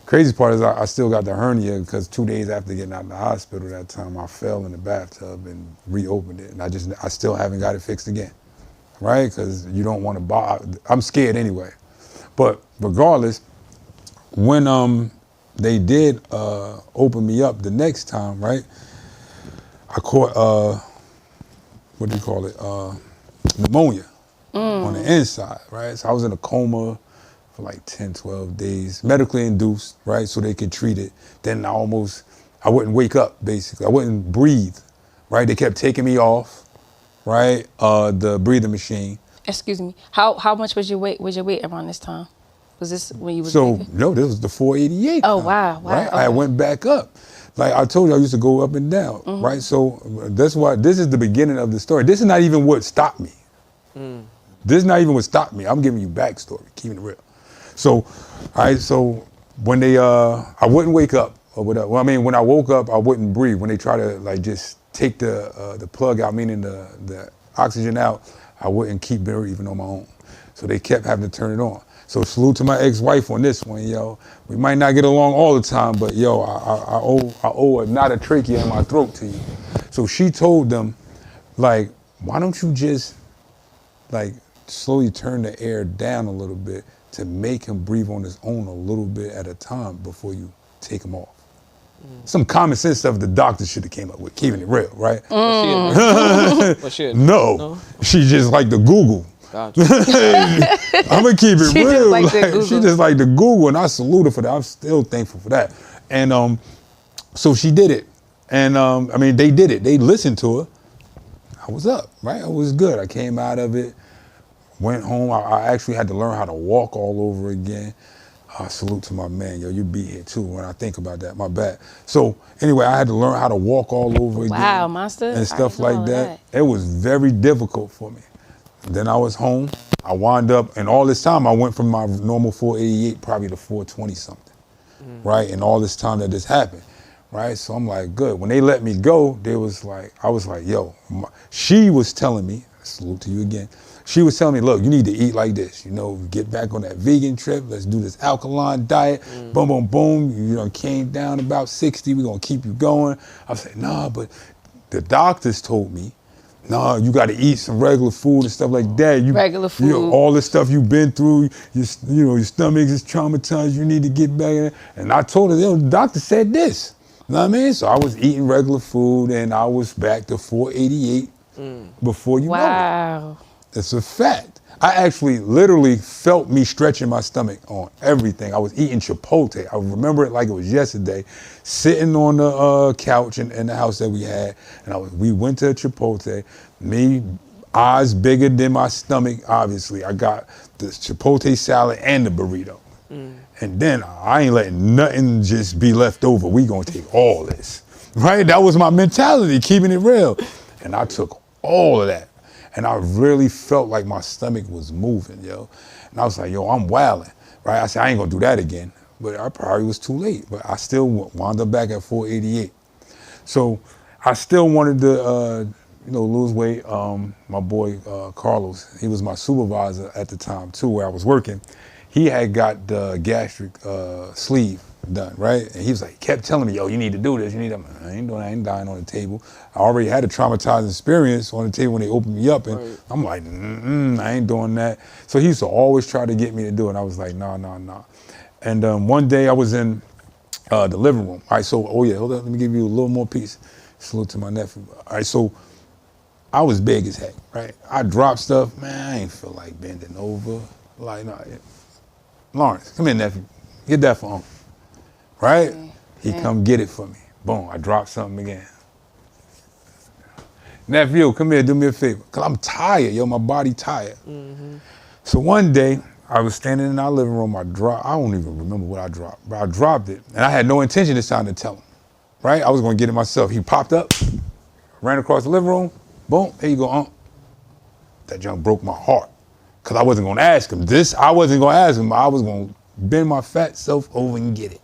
Crazy part is I still got the hernia because 2 days after getting out of the hospital that time, I fell in the bathtub and reopened it. And I still haven't got it fixed again, right? Because you don't want to bother. I'm scared anyway. But regardless, when they did open me up the next time, right? I caught, what do you call it? Pneumonia on the inside, right? So I was in a coma for like 10, 12 days, medically induced, right? So they could treat it. Then I wouldn't wake up, basically. I wouldn't breathe, right? They kept taking me off, right? The breathing machine. Excuse me. How much was your weight around this time? Was this when you was So, bigger? no, this was the 488 Oh, time, wow. right? Okay. I went back up. Like I told you, I used to go up and down, right? So that's why this is the beginning of the story. This is not even what stopped me. This is not even what stopped me. I'm giving you backstory, keeping it real. So, all right, so when I wouldn't wake up or whatever. Well, I mean, when I woke up, I wouldn't breathe. When they try to like just take the plug out, meaning the oxygen out, I wouldn't keep breathing on my own. So they kept having to turn it on. So salute to my ex-wife on this one, yo. We might not get along all the time, but yo, I owe not a trachea in my throat to you. So she told them, like, why don't you just like slowly turn the air down a little bit to make him breathe on his own a little bit at a time before you take him off. Some common sense stuff the doctor should have came up with, keeping it real, right? But shit. No, she just like the Google. Gotcha. I'm gonna keep it She just real. like the Google. She just like the Google, and I salute her for that. I'm still thankful for that. And so she did it, and I mean they did it. They listened to her. I was up, right? I was good. I came out of it, went home. I actually had to learn how to walk all over again. Salute to my man, yo. You be here too when I think about that. My bad. So anyway, I had to learn how to walk all over again. Wow, monster. And stuff I didn't know like all that. It was very difficult for me. Then I was home. I wound up, and all this time I went from my normal 488 probably to 420 something, right? And all this time that this happened, right? So I'm like, good. When they let me go, I was like, yo. She was telling me, salute to you again. she was telling me, look, you need to eat like this. You know, get back on that vegan trip. Let's do this alkaline diet. Boom, boom, boom. You know, came down about 60. We're going to keep you going. I was like, nah, but the doctors told me, nah, you got to eat some regular food and stuff like that. Regular You know, food. all the stuff you've been through, your stomach is traumatized. You need to get back in it. And I told her, the doctor said this. You know what I mean? So I was eating regular food and I was back to 488 before you know it. Wow. It's a fact. I actually literally felt me stretching my stomach on everything. I was eating Chipotle. I remember it like it was yesterday, sitting on the couch in the house that we had, and we went to Chipotle. Me, eyes bigger than my stomach, obviously. I got the Chipotle salad and the burrito. And then I ain't letting nothing just be left over. We gonna take all this, right? That was my mentality, keeping it real. And I took all of that. And I really felt like my stomach was moving, yo. And I was like, yo, I'm wilding, right? I said, I ain't gonna do that again. But I probably was too late. But I still wound up back at 488. So I still wanted to, lose weight. My boy, Carlos, he was my supervisor at the time too, where I was working. He had got the gastric sleeve done, right? And he was like, kept telling me, yo, you need to do this. You need to. I ain't doing that. I ain't dying on the table. I already had a traumatizing experience on the table when they opened me up. And I'm like, I ain't doing that. So he used to always try to get me to do it. And I was like, nah. And one day I was in the living room. All right, so, hold on, let me give you a little more piece. Salute to my nephew. All right, so I was big as heck, right? I dropped stuff. Man, I ain't feel like bending over. Like, nah. Lawrence, come here, nephew. Get that for him. Right? He come get it for me. Boom, I dropped something again. Nephew, come here, do me a favor. Cause I'm tired, yo, my body tired. So one day, I was standing in our living room, I don't even remember what I dropped, but I dropped it. And I had no intention this time to tell him, right? I was gonna get it myself. He popped up, ran across the living room, boom, here you go, That junk broke my heart. Cause I wasn't gonna ask him this. I wasn't gonna ask him. I was gonna bend my fat self over and get it.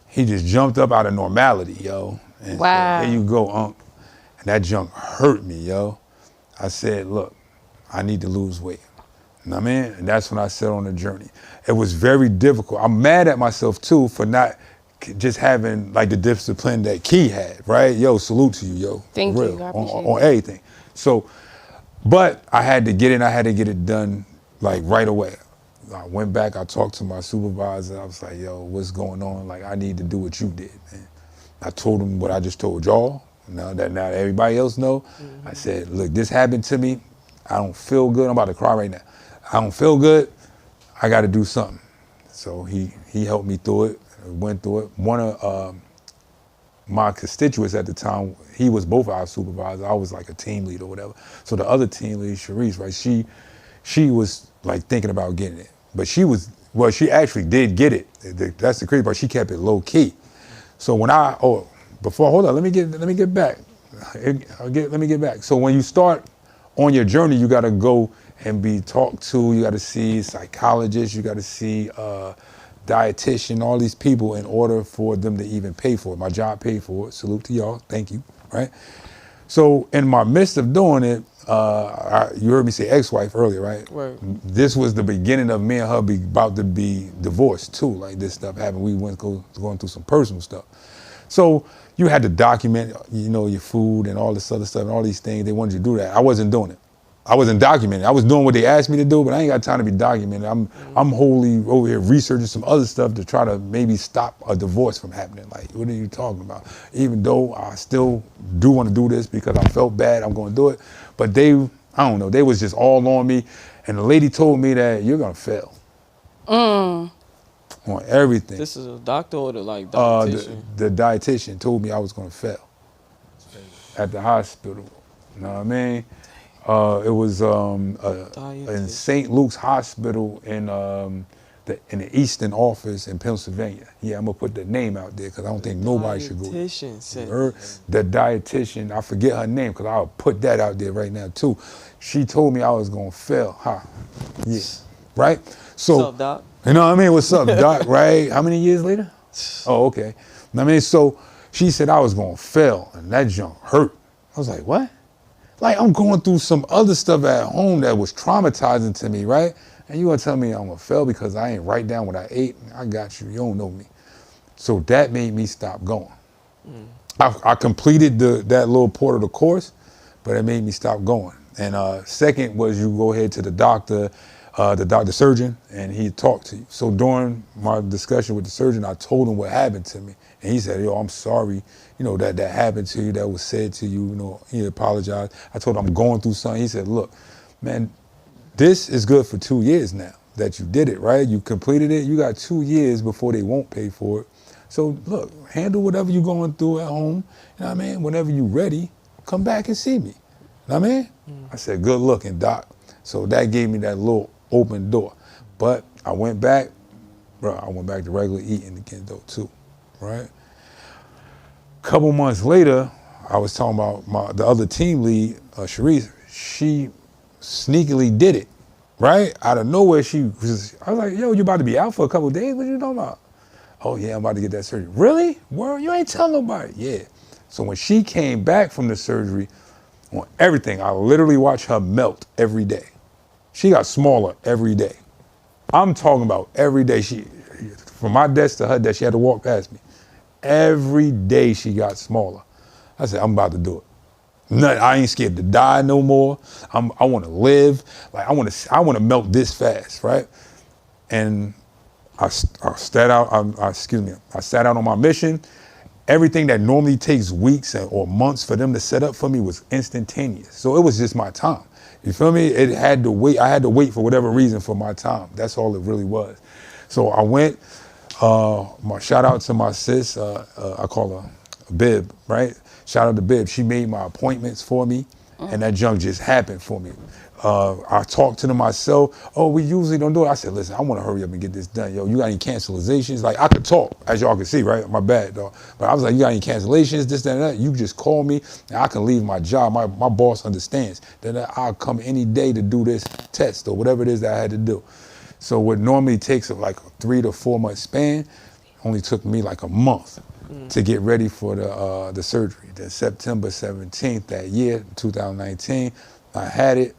He just jumped up out of normality, yo. And said, here you go, And that junk hurt me, yo. I said, look, I need to lose weight. You know what I mean? And that's when I set on the journey. It was very difficult. I'm mad at myself too for not just having like the discipline that Key had, right? Yo, salute to you, yo. Thank real, you, I appreciate on everything. So, but I had to get it, I had to get it done like right away. I went back, I talked to my supervisor, I was like, yo, what's going on? Like, I need to do what you did, man. I told him what I just told y'all, now that everybody else know. I said, look, this happened to me, I don't feel good, I'm about to cry right now. I don't feel good, I gotta do something. So he helped me through it, went through it. One of my constituents at the time, he was both our supervisors, I was like a team lead or whatever. So the other team lead, Sharice, right, she was like thinking about getting it. But she actually did get it. That's the crazy part. She kept it low key. So when hold on, let me get back. Let me get back. So when you start on your journey, you got to go and be talked to. You got to see psychologists. You got to see dietitian. All these people in order for them to even pay for it. My job paid for it. Salute to y'all. Thank you. Right. So in my midst of doing it, you heard me say ex-wife earlier, right? Right. This was the beginning of me and her about to be divorced too. Like this stuff happened. We went going through some personal stuff. So you had to document, your food and all this other stuff and all these things. They wanted you to do that. I wasn't doing it. I wasn't documenting. I was doing what they asked me to do, but I ain't got time to be documenting. I'm wholly over here researching some other stuff to try to maybe stop a divorce from happening. Like, what are you talking about? Even though I still do want to do this because I felt bad, I'm going to do it. But I don't know, they was just all on me. And the lady told me that you're going to fail. On everything. This is a doctor or the dietitian? The dietitian told me I was going to fail at the hospital. You know what I mean? It was in St. Luke's Hospital in the Eastern office in Pennsylvania. Yeah, I'm gonna put the name out there because I don't think nobody should go. The dietitian, I forget her name because I'll put that out there right now too. She told me I was gonna fail. Yeah, right? So, what's up, Doc? You know what I mean? What's up, Doc? Right? How many years later? Oh, okay. I mean, so she said I was gonna fail, and that junk hurt. I was like, what? Like I'm going through some other stuff at home that was traumatizing to me, right? And you gonna tell me I'm gonna fail because I ain't write down what I ate? I got you. You don't know me. So that made me stop going. I completed that little part of the course, but it made me stop going. And second was you go ahead to the doctor surgeon, and he talked to you. So during my discussion with the surgeon, I told him what happened to me. And he said, yo, I'm sorry, that happened to you, that was said to you, he apologized. I told him I'm going through something. He said, look, man, this is good for 2 years now that you did it, right? You completed it. You got 2 years before they won't pay for it. So look, handle whatever you're going through at home. You know what I mean? Whenever you're ready, come back and see me. You know what I mean? I said, good looking, doc. So that gave me that little open door. But I went back to regular eating again though too, right? Couple months later, I was talking about the other team lead, Sharice. She sneakily did it, right? Out of nowhere, I was like, yo, you about to be out for a couple of days? What you talking about? Oh yeah, I'm about to get that surgery. Really? Well, you ain't tell nobody. Yeah. So when she came back from the surgery, on everything, I literally watched her melt every day. She got smaller every day. I'm talking about every day. From my desk to her desk, she had to walk past me. Every day she got smaller. I said, I'm about to do it. I ain't scared to die no more. I want to live. Like I want to melt this fast, right? And I sat out on my mission. Everything that normally takes weeks or months for them to set up for me was instantaneous. So it was just my time. You feel me? It had to wait. I had to wait for whatever reason for my time. That's all it really was. So I went, my shout out to my sis, I call her Bib, right? Shout out to Bib. She made my appointments for me, and that junk just happened for me. I talked to them myself. Oh, we usually don't do it. I said, listen, I want to hurry up and get this done. Yo, you got any cancelizations? Like, I could talk, as y'all can see, right? My bad, dog. But I was like, you got any cancellations, this, that, and that? You just call me, and I can leave my job. My boss understands that I'll come any day to do this test or whatever it is that I had to do. So what normally takes like a 3 to 4 month span only took me like a month to get ready for the surgery. Then September 17th that year, 2019, I had it.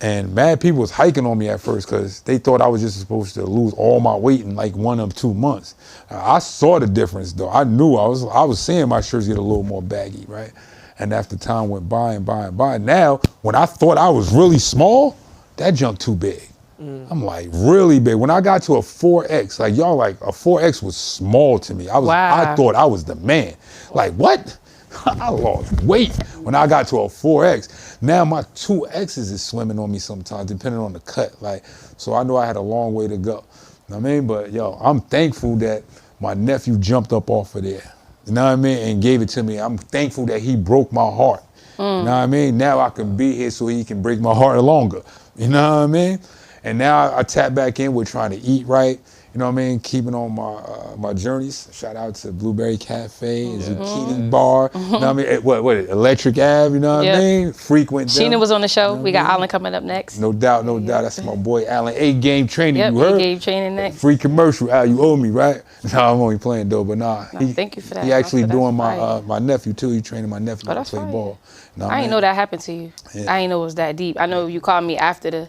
And mad people was hiking on me at first because they thought I was just supposed to lose all my weight in like 1 or 2 months. I saw the difference though. I knew I was seeing my shirts get a little more baggy, right? And after time went by and by and by, now when I thought I was really small, that junk too big. I'm like really big. When I got to a 4X, like y'all, like a 4X was small to me. I thought I was the man. Like what? I lost weight when I got to a 4X. Now my 2Xs is swimming on me sometimes, depending on the cut. Like, so I know I had a long way to go. You know what I mean? But yo, I'm thankful that my nephew jumped up off of there. You know what I mean? And gave it to me. I'm thankful that he broke my heart. You know what I mean? Now I can be here so he can break my heart longer. You know what I mean? And now I tap back in with trying to eat right. You know what I mean? Keeping on my journeys. Shout out to Blueberry Cafe, Zucchini Bar. You know what I mean? What Electric Ave, you know what I mean? Frequent them. Sheena was on the show. You know we got Alan coming up next. No doubt. That's my boy Alan. A-Game Training, yep, you heard? A-Game Training next. Free commercial, Al, you owe me, right? No, I'm only playing though, but nah. Thank you for that. He actually doing my nephew too. He training my nephew to play ball. You know I didn't know that happened to you. Yeah. I didn't know it was that deep. I know you called me after the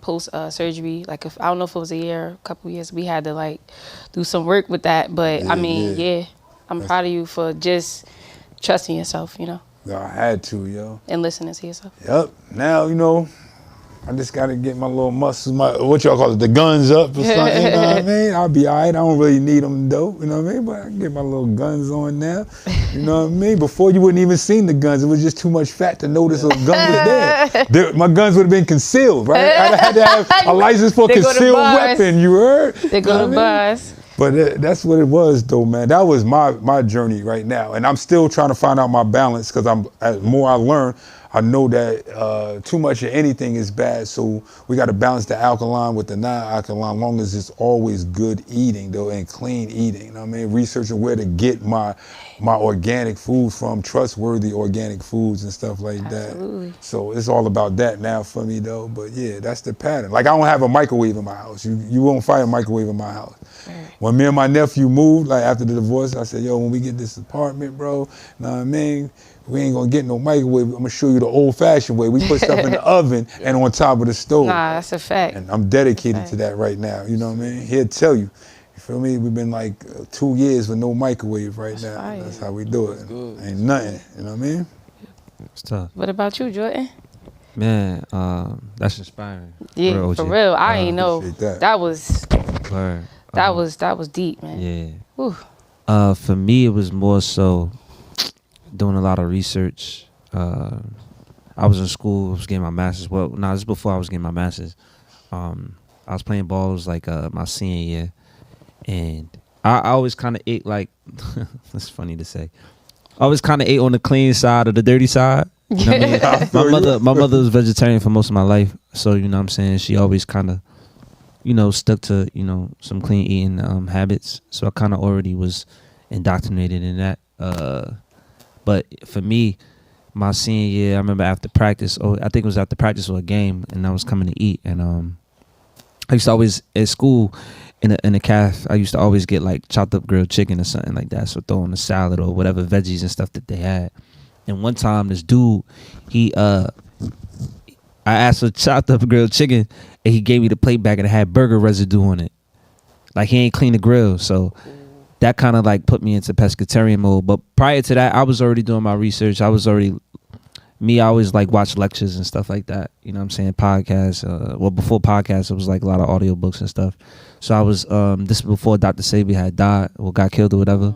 post surgery, like I don't know if it was a year, a couple years, we had to like do some work with that. But I'm proud of you for just trusting yourself, I had to, yo. And listening to yourself. Yep. Now, I just gotta get my little muscles, what y'all call it, the guns up or something, you know what I mean? I'll be all right. I don't really need them though, you know what I mean? But I can get my little guns on now, you know what I mean? Before you wouldn't even seen the guns. It was just too much fat to notice a gun was there. My guns would have been concealed, right? I had to have a license for concealed weapon, you heard? They go to bars. But that's what it was though, man. That was my journey right now. And I'm still trying to find out my balance because as more I learn, I know that too much of anything is bad, so we got to balance the alkaline with the non-alkaline, long as it's always good eating, though, and clean eating. You know what I mean? Researching where to get my organic food from, trustworthy organic foods and stuff like Absolutely. that. So it's all about that now for me, though. But yeah, that's the pattern. Like I don't have a microwave in my house. You won't find a microwave in my house. Right. When me and my nephew moved, like after the divorce, I said, yo, when we get this apartment, bro, know what I mean? we ain't gonna get no microwave. I'm gonna show you the old-fashioned way. We put stuff in the oven and on top of the stove. Nah, that's a fact. And I'm dedicated to that right now. You know what I mean? He'll tell you. You feel me? We've been like 2 years with no microwave right now. Fire. That's how we do it. Good. Ain't nothing. You know what I mean? It's tough. What about you, Jordan? Man, that's inspiring. Yeah, Real for OG. real. I ain't know. Appreciate that. Word. That was deep, man. Yeah. Whew. For me, it was more so doing a lot of research. I was in school. I was getting my master's. Well, no, this is before I was getting my master's. I was playing ball. It was like my senior year, and I always kind of ate like. That's funny to say. I always kind of ate on the clean side or the dirty side. You know what I mean? My mother was vegetarian for most of my life, so you know what I'm saying. She always kind of, stuck to some clean eating habits. So I kind of already was indoctrinated in that. But for me, my senior year, I remember after practice, I think it was after practice or a game, and I was coming to eat, and I used to always at school in a calf. I used to always get like chopped up grilled chicken or something like that. So throw in a salad or whatever veggies and stuff that they had. And one time, this dude, I asked for chopped up grilled chicken, and he gave me the plate back, and it had burger residue on it. Like he ain't clean the grill, so that kind of like put me into pescatarian mode. But prior to that, I was already doing my research. I always like watch lectures and stuff like that. You know what I'm saying? Podcasts. Before podcasts, it was like a lot of audiobooks and stuff. So I was, this was before Dr. Sabi had died or got killed or whatever.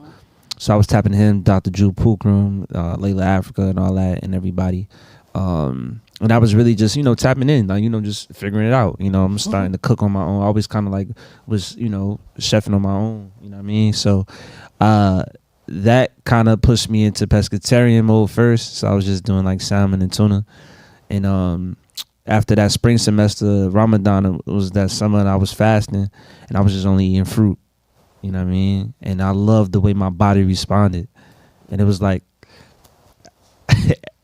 So I was tapping him, Dr. Drew Pookrum, Layla Africa and all that and everybody. And I was really just, tapping in, like, just figuring it out. I'm starting to cook on my own. I always kind of like was, chefing on my own. You know what I mean? So that kind of pushed me into pescatarian mode first. So I was just doing like salmon and tuna. And after that spring semester, Ramadan, it was that summer, and I was fasting, and I was just only eating fruit. You know what I mean? And I loved the way my body responded. And it was like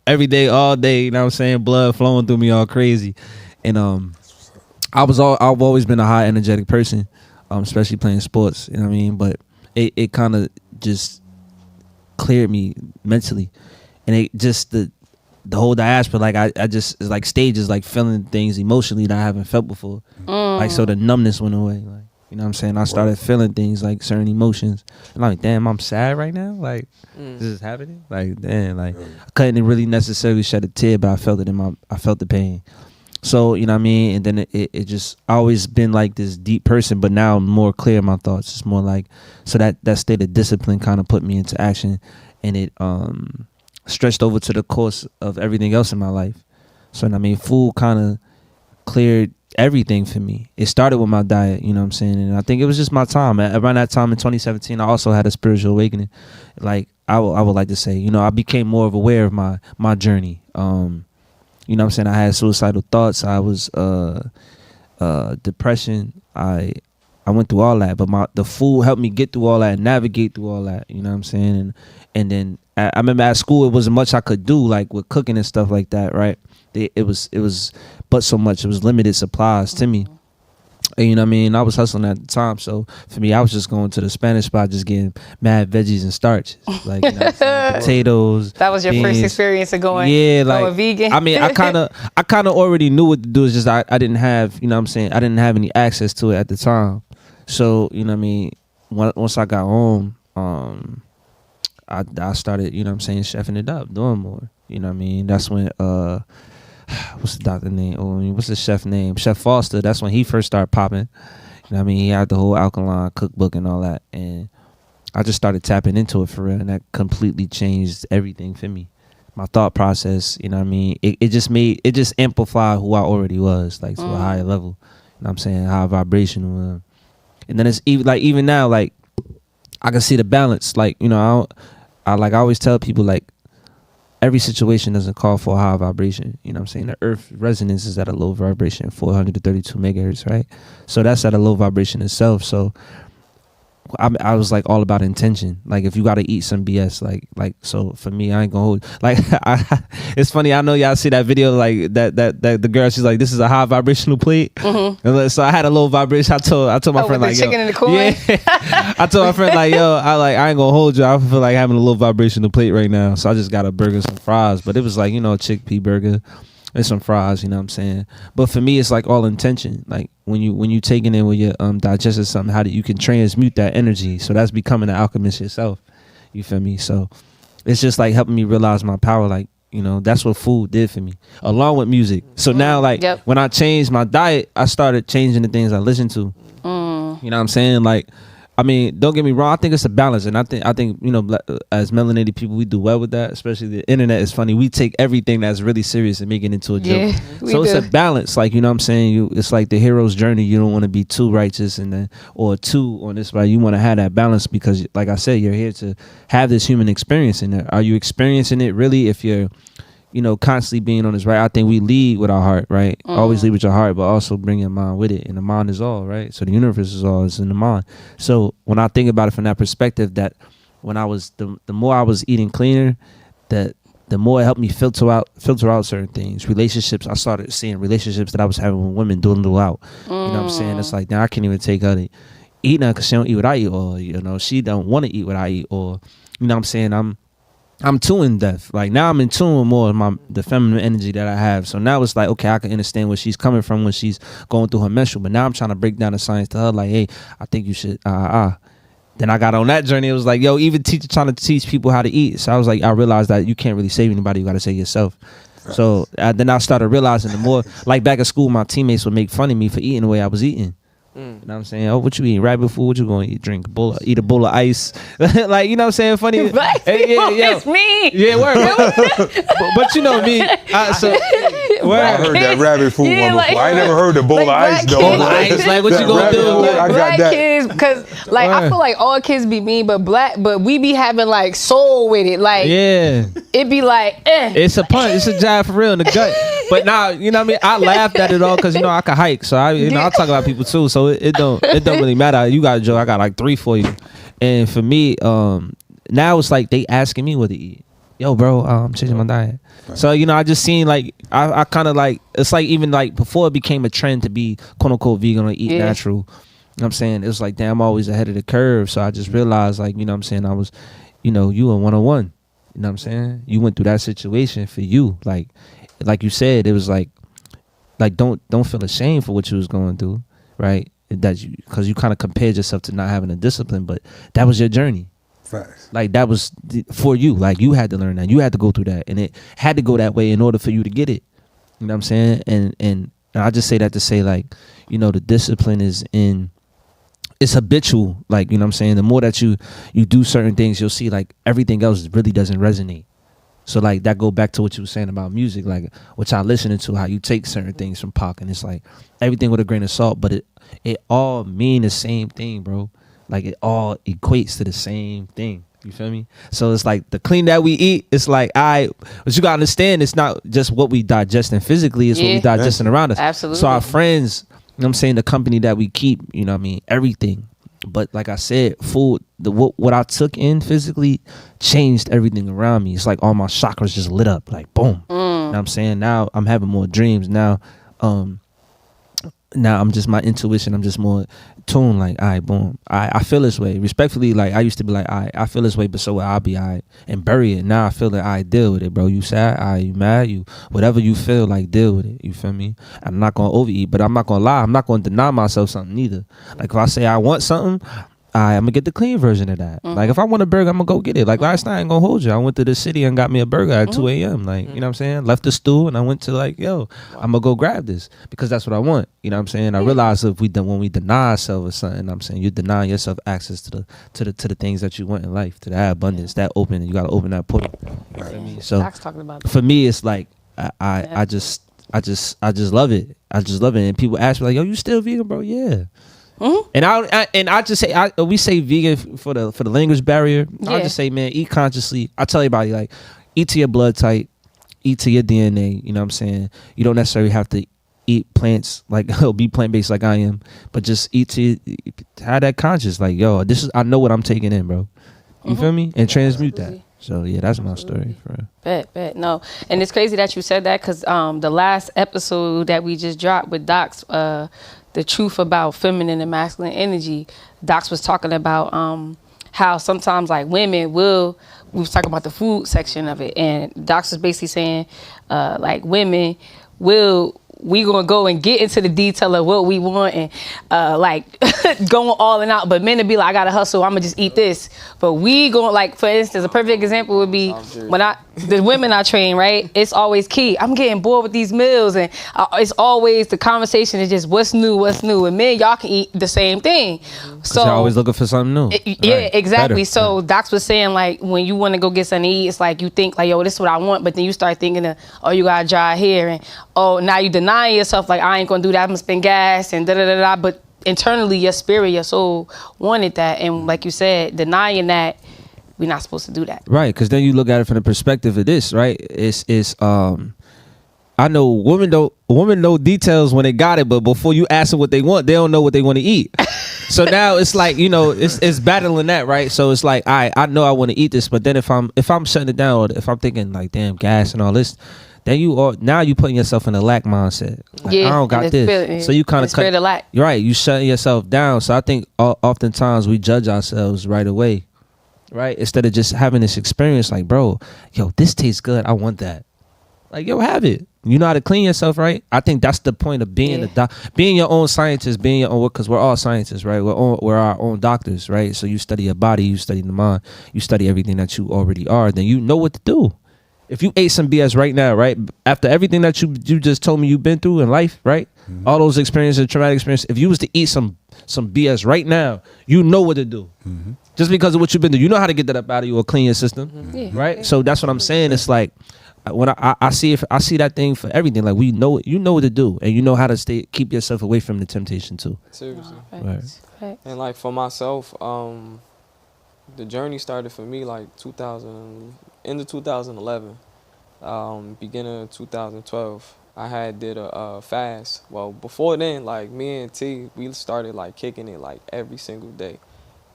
every day, all day, you know what I'm saying? Blood flowing through me all crazy. And I've always been a high energetic person, especially playing sports, you know what I mean? But it kind of just cleared me mentally. And it just the whole diaspora, like I just, it's like stages, like feeling things emotionally that I haven't felt before. Like, so the numbness went away. Like, you know what I'm saying? I started feeling things like certain emotions. And I'm like, damn, I'm sad right now? Like, this is happening? Like, damn, like, I couldn't really necessarily shed a tear, but I felt it I felt the pain. So, you know what I mean? And then it just, I always been like this deep person, but now I'm more clear in my thoughts. It's more like, so that state of discipline kind of put me into action, and it stretched over to the course of everything else in my life. So, I mean, food kind of cleared everything for me. It started with my diet, you know what I'm saying? And I think it was just my time. Around that time in 2017, I also had a spiritual awakening. Like, I would like to say, I became more of aware of my journey. You know what I'm saying? I had suicidal thoughts. I was depression. I went through all that, but the food helped me get through all that and navigate through all that, you know what I'm saying? And then I remember at school, it wasn't much I could do, like with cooking and stuff like that, right? It was but so much. It was limited supplies to me. And you know what I mean? I was hustling at the time. So for me, I was just going to the Spanish spot, just getting mad veggies and starches. Like, you know what I'm saying? Potatoes. That was your beans. first experience of going vegan? I mean, I kind of already knew what to do. It's just I didn't have, you know what I'm saying? I didn't have any access to it at the time. So, you know what I mean? Once I got home, I started, you know what I'm saying, chefing it up, doing more. You know what I mean? That's when, what's the doctor name? What's the chef name? Chef Foster. That's when he first started popping. You know what I mean? He had the whole alkaline cookbook and all that. And I just started tapping into it for real. And that completely changed everything for me. My thought process, you know what I mean? It just amplified who I already was, like, to a higher level. You know what I'm saying? High vibrational. And then it's even now, like, I can see the balance. Like, I always tell people, like, every situation doesn't call for a high vibration. You know what I'm saying? The earth resonance is at a low vibration, 432 megahertz, right? So that's at a low vibration itself. So I was like all about intention. Like if you got to eat some BS, like so for me, I ain't gonna hold. Like it's funny. I know y'all see that video. Like that the girl, she's like, this is a high vibrational plate. And so I had a low vibration. I told my friend with like, the chicken yo, and the corn. yeah. I told my friend like, yo, I ain't gonna hold you. I feel like having a low vibrational plate right now. So I just got a burger, and some fries. But it was like, you know, a chickpea burger and some fries. You know what I'm saying? But for me, it's like all intention. Like when you taking in with your digesting something, how do you can transmute that energy? So that's becoming an alchemist yourself. You feel me? So it's just like helping me realize my power. Like, you know, that's what food did for me, along with music. So now, like, when I changed my diet, I started changing the things I listen to. You know what I'm saying? Like, I mean, don't get me wrong. I think it's a balance, and I think you know, as melanated people, we do well with that. Especially the internet is funny. We take everything that's really serious and make it into a joke. So it's a balance, like, you know what I'm saying. It's like the hero's journey. You don't want to be too righteous and then or too on this, right? You want to have that balance because, like I said, you're here to have this human experience. And are you experiencing it really? If you're, you know, constantly being on this, right? I think we lead with our heart, right? Always lead with your heart, but also bring your mind with it. And the mind is all, right? So the universe is all, is in the mind. So when I think about it from that perspective, that when I was, the more I was eating cleaner, that the more it helped me filter out certain things. Relationships, I started seeing relationships that I was having with women dwindle out. You know what I'm saying? It's like, now I can't even take her to eat now because she don't eat what I eat, or, you know, she don't want to eat what I eat, or, you know what I'm saying? I'm too in depth. Like now I'm in tune with more of the feminine energy that I have. So now it's like, okay, I can understand where she's coming from when she's going through her menstrual. But now I'm trying to break down the science to her. Like, hey, I think you should, Then I got on that journey. It was like, yo, even trying to teach people how to eat. So I was like, I realized that you can't really save anybody. You got to save yourself. Right. So then I started realizing the more, like back at school, my teammates would make fun of me for eating the way I was eating. You know what I'm saying? Oh, what you eating? Rabbit food? What you going to eat? Drink a bowl? Eat a bowl of ice? Like, you know what I'm saying? Funny. Black people, it's me. Yeah, word. but you know me. I heard that rabbit food one before. I ain't never heard the bowl of ice though. Bowl of ice. Like, what you gonna do? Like, black kids, because like I feel like all kids be mean, but we be having like soul with it. Like, yeah, it be like, it's a punch. It's a jab for real in the gut. But now, you know what I mean? I laughed at it all because, you know, I can hike. So I talk about people too. So it don't really matter. You got a joke. I got like 3 for you. And for me, now it's like they asking me what to eat. Yo, bro, I'm changing my diet. Right. So, you know, I just seen like, I kind of like, it's like even like before it became a trend to be quote unquote vegan or eat natural. You know what I'm saying? It was like, damn, I'm always ahead of the curve. So I just realized, like, you know what I'm saying? I was, you know, you a 101. You know what I'm saying? You went through that situation for you. Like you said, it was like don't feel ashamed for what you was going through, right? That you, because you kind of compared yourself to not having a discipline, but that was your journey. Facts. Like that was for you. Like you had to learn that. You had to go through that, and it had to go that way in order for you to get it. You know what I'm saying? And I just say that to say, like, you know, the discipline is it's habitual. Like, you know what I'm saying? The more that you do certain things, you'll see like everything else really doesn't resonate. So like that go back to what you were saying about music, like what y'all listening to, how you take certain things from Pac, and it's like everything with a grain of salt, but it all mean the same thing, bro. Like it all equates to the same thing. You feel me? So it's like the clean that we eat, it's like, but you gotta understand, it's not just what we digesting physically, it's what we digesting around us. Absolutely. So our friends, you know what I'm saying, the company that we keep, you know what I mean, everything. But like I said, food, what I took in physically changed everything around me. It's like all my chakras just lit up, like boom. You know what I'm saying? Now I'm having more dreams. Now I'm just, my intuition, I'm just more tuned, like, all right, boom. I feel this way. Respectfully, like, I used to be like, all right, I feel this way, but so will I be, all right, and bury it. Now I feel like, I deal with it, bro. You sad, all right, you mad, you, whatever you feel, like, deal with it. You feel me? I'm not going to overeat, but I'm not going to lie. I'm not going to deny myself something either. Like, if I say I want something, I'm gonna get the clean version of that. Like if I want a burger, I'm gonna go get it. Like last night, I ain't gonna hold you. I went to the city and got me a burger at 2 a.m. Like, you know what I'm saying? Left the stool and I went to like, yo, I'm gonna go grab this because that's what I want. You know what I'm saying? I realize when we deny ourselves or something, I'm saying you deny yourself access to the things that you want in life, to that abundance, that open. You gotta open that portal. You know what I mean? So for me, it's like I just love it. I just love it. And people ask me like, yo, you still vegan, bro? Yeah. And I just say, we say vegan for the language barrier. I just say, man, eat consciously. I tell everybody, like, eat to your blood type, eat to your DNA. You know what I'm saying? You don't necessarily have to eat plants, like be plant based like I am, but just eat to have that conscious, like, yo, this is, I know what I'm taking in, bro. You feel me? And transmute Absolutely. that. So yeah, that's my story for real. Bet. No. And it's crazy that you said that because the last episode that we just dropped with Docs, the truth about feminine and masculine energy, Docs was talking about how sometimes like women will, we was talking about the food section of it, and Docs was basically saying like women will, we gonna go and get into the detail of what we want and like going all and out, but men to be like, I gotta hustle, I'm gonna just eat this. But we going, like, for instance, a perfect example would be when the women I train, right? It's always key. I'm getting bored with these meals, and it's always the conversation is just what's new, and men, y'all can eat the same thing. So you're always looking for something new. Yeah, Right. exactly. Better. So Docs was saying like when you want to go get something to eat, it's like you think like, yo, this is what I want, but then you start thinking of, oh, you got dry hair, and oh, now you denying yourself like, I ain't gonna do that, I'm gonna spend gas and da da da da. But internally, your spirit, your soul wanted that, and like you said, denying that, we're not supposed to do that. Right, because then you look at it from the perspective of this, right? It's I know women know details when they got it, but before you ask them what they want, they don't know what they want to eat. So now it's like, you know, it's battling that, right? So it's like, all right, I know I want to eat this, but then if I'm shutting it down, or if I'm thinking like, damn, gas and all this, then you putting yourself in a lack mindset. Like, Yeah, I don't got this. So you kind of cut. Lack. You're right. You shutting yourself down. So I think oftentimes we judge ourselves right away, right? Instead of just having this experience, like, bro, yo, this tastes good. I want that. Like, yo, have it. You know how to clean yourself, right? I think that's the point of being being your own scientist, being your own, because we're all scientists, right? We're our own doctors, right? So you study your body, you study the mind, you study everything that you already are. Then you know what to do. If you ate some BS right now, right? After everything that you just told me you've been through in life, right? Mm-hmm. All those experiences, traumatic experiences. If you was to eat some BS right now, you know what to do. Mm-hmm. Just because of what you've been through, you know how to get that up out of you or clean your system, right? So that's what I'm saying. It's like, when I see that thing for everything, like you know what to do, and you know how to keep yourself away from the temptation too. Seriously. Right. And like for myself, the journey started for me like 2011, beginning of 2012. I had did a fast. Well, before then, like me and T, we started like kicking it like every single day,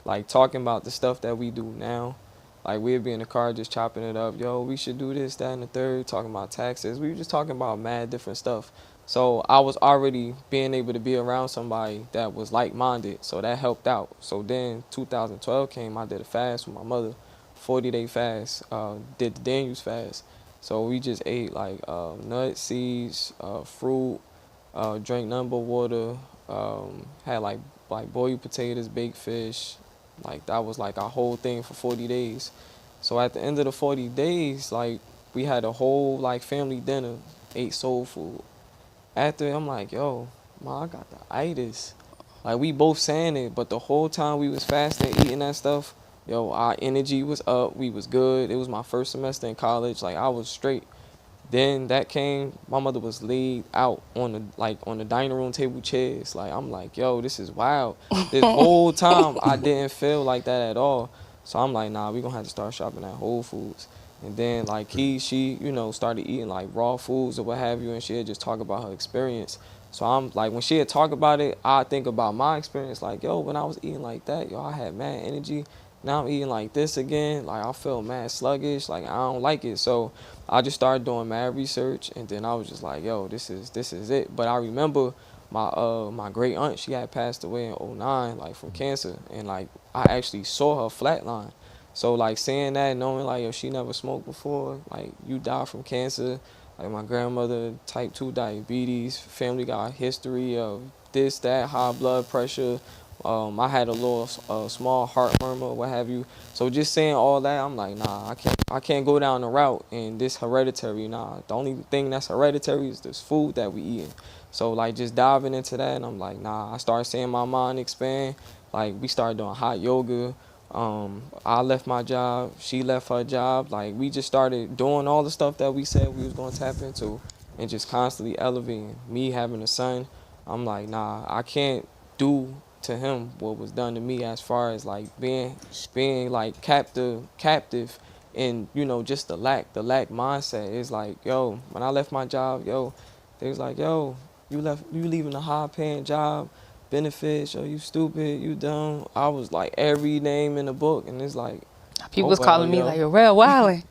like talking about the stuff that we do now. Like, we'd be in the car just chopping it up. Yo, we should do this, that, and the third. Talking about taxes. We were just talking about mad different stuff. So I was already being able to be around somebody that was like-minded. So that helped out. So then 2012 came. I did a fast with my mother, 40-day fast. Did the Daniels fast. So we just ate, like, nuts, seeds, fruit, drank none but water. Had, like boiled potatoes, baked fish. Like, that was like our whole thing for 40 days. So at the end of the 40 days, like, we had a whole like family dinner, ate soul food. After, I'm like, yo, Ma, I got the itis. Like, we both saying it, but the whole time we was fasting, eating that stuff, yo, our energy was up, we was good. It was my first semester in college, like, I was straight. Then that came, my mother was laid out on the dining room table chairs. Like, I'm like, yo, this is wild. This whole time I didn't feel like that at all. So I'm like, nah, we gonna have to start shopping at Whole Foods. And then like she, you know, started eating like raw foods or what have you, and she'd just talk about her experience. So I'm like, when she'd talk about it, I think about my experience. Like, yo, when I was eating like that, yo, I had mad energy. Now I'm eating like this again. Like, I feel mad sluggish. Like, I don't like it. So I just started doing mad research, and then I was just like, yo, this is it. But I remember my great aunt, she had passed away in '09, like from cancer, and like I actually saw her flatline. So like seeing that, knowing like, yo, she never smoked before, like you die from cancer. Like my grandmother, type 2 diabetes, family got a history of this, that, high blood pressure. I had a little small heart murmur, what have you. So just saying all that, I'm like, nah, I can't go down the route and this hereditary. Nah, the only thing that's hereditary is this food that we eating. So like just diving into that, and I'm like, nah. I started seeing my mind expand. Like we started doing hot yoga. I left my job, she left her job. Like we just started doing all the stuff that we said we was gonna tap into, and just constantly elevating. Me having a son, I'm like, nah, I can't do to him what was done to me, as far as like being like captive and, you know, just the lack mindset. Is like, yo, when I left my job, yo, they was like, yo, you leaving a high paying job, benefits, yo, you stupid, you dumb. I was like every name in the book, and it's like People was calling me yo. like, you're real wildin'.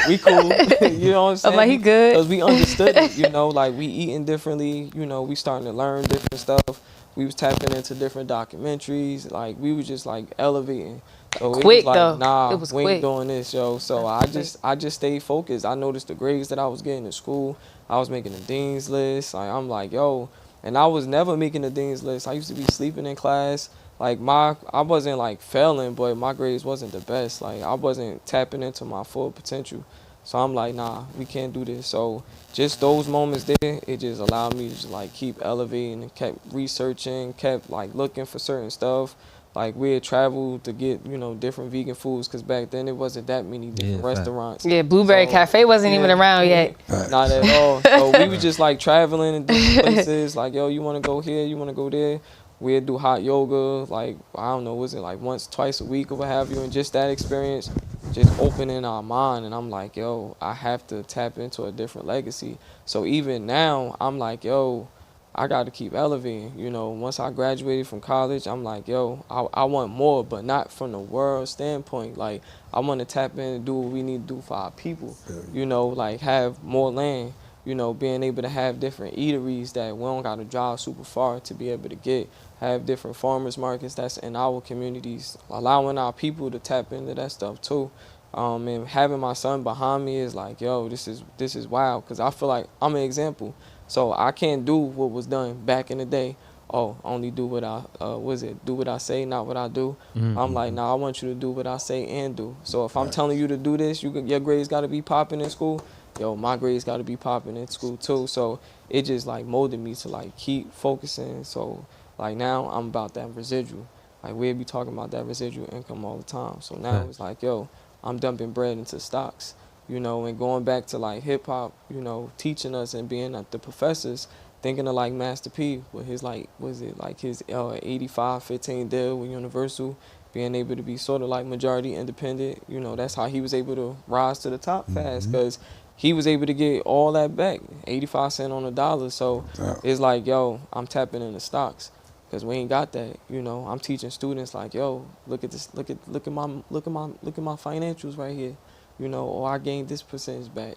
We cool, you know what I'm saying? I'm like, he good. Because we understood it, you know, like we eating differently, you know, we starting to learn different stuff. We was tapping into different documentaries, like we was just like elevating. So Quick, it was like, though. nah, It was we quick. ain't doing this, yo. So I just stayed focused. I noticed the grades that I was getting in school. I was making the dean's list. Like, I'm like, yo, and I was never making the dean's list. I used to be sleeping in class. Like I wasn't like failing, but my grades wasn't the best. Like I wasn't tapping into my full potential. So I'm like, nah, we can't do this. So just those moments there, it just allowed me to just like keep elevating and kept researching, kept like looking for certain stuff. Like we had traveled to get, you know, different vegan foods, because back then it wasn't that many different restaurants. Yeah, Blueberry Cafe wasn't even around yet. Not at all. So we was just like traveling in different places. Like, yo, you want to go here? You want to go there? We'd do hot yoga, like, I don't know, was it like once, twice a week or what have you? And just that experience, just opening our mind. And I'm like, yo, I have to tap into a different legacy. So even now, I'm like, yo, I got to keep elevating. You know, once I graduated from college, I'm like, yo, I want more, but not from the world standpoint. Like, I want to tap in and do what we need to do for our people. You know, like have more land. You know, being able to have different eateries that we don't got to drive super far to be able to get, have different farmers markets that's in our communities, allowing our people to tap into that stuff too. And having my son behind me is like, yo, this is wild, because I feel like I'm an example. So I can't do what was done back in the day. Oh, only do what I, do what I say, not what I do. Mm-hmm. I'm like, nah, I want you to do what I say and do. So if I'm telling you to do this, your grades got to be popping in school. Yo, my grades got to be popping in school too. So it just like molded me to like keep focusing. So like now I'm about that residual. Like we'll be talking about that residual income all the time. So now it's like, yo, I'm dumping bread into stocks, you know, and going back to like hip hop, you know, teaching us and being like the professors, thinking of like Master P with his like, was it like his 85-15 deal with Universal, being able to be sort of like majority independent. You know, that's how he was able to rise to the top fast, because he was able to get all that back, 85 cents on the dollar. So it's like, yo, I'm tapping into stocks, because we ain't got that. You know, I'm teaching students like, yo, look at this, look at my financials right here. You know, or I gained this percentage back.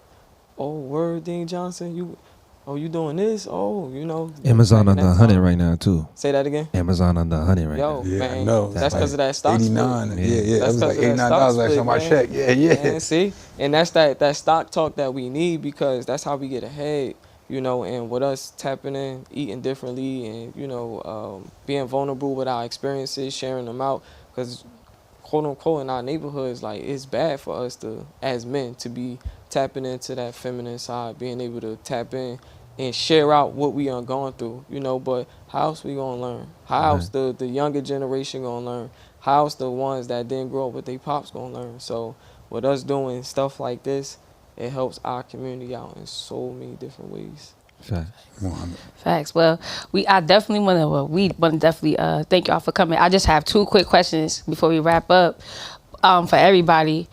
Oh, word, Dean Johnson, you doing this? Oh, you know. Amazon under 100 right now too. Say that again. Amazon under 100 right now. Yeah, man, I know. that's because of that stock 89. split. Yeah. That was like $89 last time I checked. Yeah. Man, see, and that's that stock talk that we need, because that's how we get ahead. You know, and with us tapping in, eating differently, and you know, being vulnerable with our experiences, sharing them out, because quote unquote in our neighborhoods, like it's bad for us to, as men, to be tapping into that feminine side, being able to tap in and share out what we are going through, you know. But how else we gonna learn? How else the younger generation gonna learn? How else the ones that didn't grow up with their pops gonna learn? So with us doing stuff like this, it helps our community out in so many different ways. Facts. Well, I definitely want to definitely thank y'all for coming. I just have 2 quick questions before we wrap up for everybody.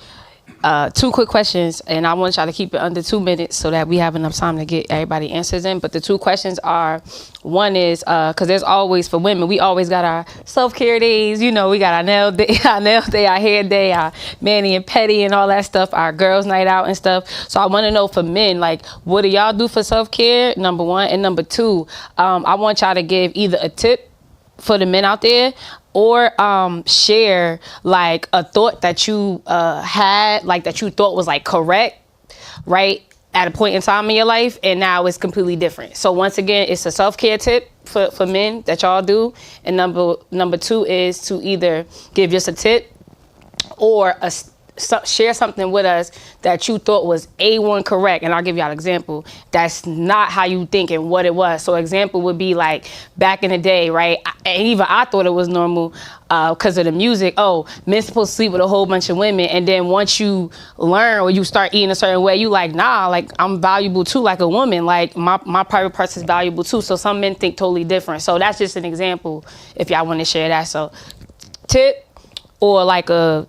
2 quick questions, and I want y'all to keep it under 2 minutes so that we have enough time to get everybody answers in. But the 2 questions are, one is, because there's always, for women, we always got our self-care days. You know, we got our nail day, our hair day, our mani and petty and all that stuff, our girls' night out and stuff. So I want to know for men, like, what do y'all do for self-care, number 1? And number 2, I want y'all to give either a tip for the men out there, or share like a thought that you had, like that you thought was like correct, right, at a point in time in your life, and now it's completely different. So once again, it's a self-care tip for men that y'all do, and number 2 is to either give just a tip or share something with us that you thought was A1 correct. And I'll give y'all an example. That's not how you think and what it was. So example would be like back in the day, right? And even I thought it was normal because of the music. Oh, men supposed to sleep with a whole bunch of women. And then once you learn or you start eating a certain way, you like, nah, like I'm valuable too, like a woman. Like my private parts is valuable too. So some men think totally different. So that's just an example if y'all want to share that. So tip or like a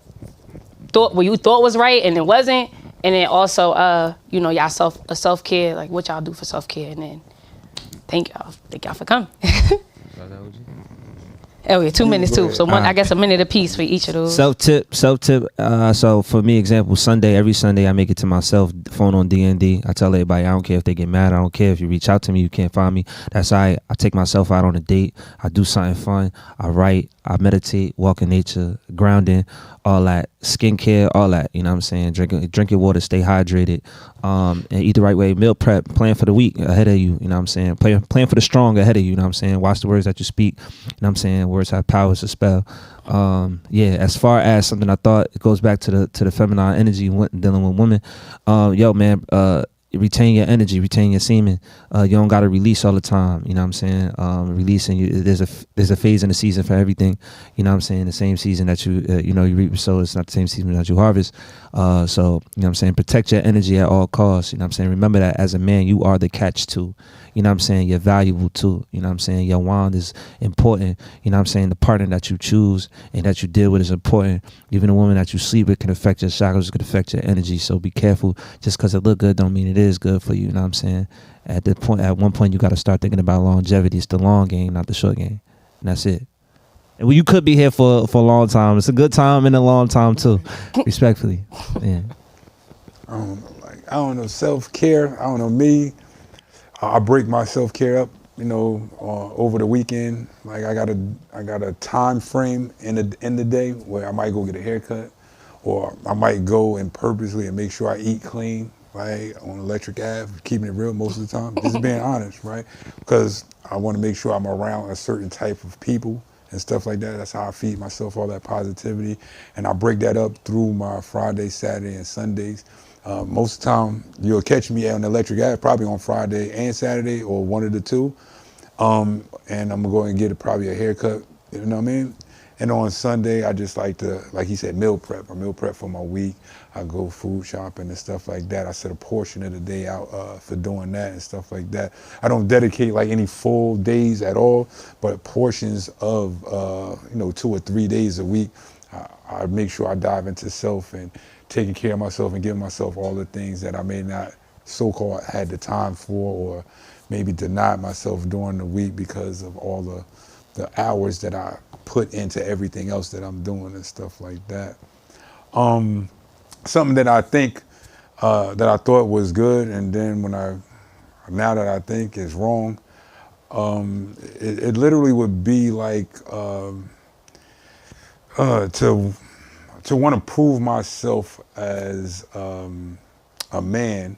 thought what you thought was right and it wasn't, and then also you know, y'all self-care, like what y'all do for self-care, and then thank y'all for coming. Oh yeah, 2 minutes Go too. ahead. So one, I guess a minute apiece for each of those. Self tip. So for me, example, every Sunday I make it to myself, phone on D&D. I tell everybody, I don't care if they get mad. I don't care if you reach out to me, you can't find me. That's all right. I take myself out on a date. I do something fun. I write. I meditate, walk in nature, grounding, all that, skincare, all that. You know what I'm saying? Drinking water, stay hydrated, and eat the right way. Meal prep, plan for the week ahead of you. You know what I'm saying? Plan for the strong ahead of you. You know what I'm saying? Watch the words that you speak. You know what I'm saying? Words have power to spell. Yeah. As far as something I thought, it goes back to the feminine energy dealing with women. Yo, man. Retain your energy, retain your semen. You don't gotta release all the time. You know what I'm saying? Releasing, there's a phase in the season for everything. You know what I'm saying? The same season that you you reap, so it's not the same season that you harvest. So you know what I'm saying? Protect your energy at all costs. You know what I'm saying? Remember that as a man, you are the catch too. You know what I'm saying? You're valuable too. You know what I'm saying? Your wand is important. You know what I'm saying? The partner that you choose and that you deal with is important. Even the woman that you sleep with can affect your chakras, can affect your energy. So be careful. Just because it look good don't mean it is good for you. You know what I'm saying? At one point, you got to start thinking about longevity. It's the long game, not the short game. And that's it. And well, you could be here for a long time. It's a good time and a long time too. Respectfully. Yeah. I don't know, self-care. I don't know, me. I break my self-care up, over the weekend. Like I got a time frame in the day where I might go get a haircut, or I might go and purposely and make sure I eat clean, right, on Electric Ave, keeping it real most of the time, just being honest, right? Because I want to make sure I'm around a certain type of people and stuff like that. That's how I feed myself all that positivity. And I break that up through my Friday, Saturday, and Sundays. Most of the time, you'll catch me on Electric Ave probably on Friday and Saturday, or one of the two. And I'm gonna go and get probably a haircut, you know what I mean? And on Sunday, I just like to, like he said, meal prep. I meal prep for my week. I go food shopping and stuff like that. I set a portion of the day out for doing that and stuff like that. I don't dedicate like any full days at all, but portions of, 2 or 3 days a week, I make sure I dive into self and taking care of myself and giving myself all the things that I may not so-called had the time for, or maybe denied myself during the week because of all the hours that I put into everything else that I'm doing and stuff like that. Something that I think that I thought was good, and then now that I think is wrong, it literally would be like to want to prove myself as a man,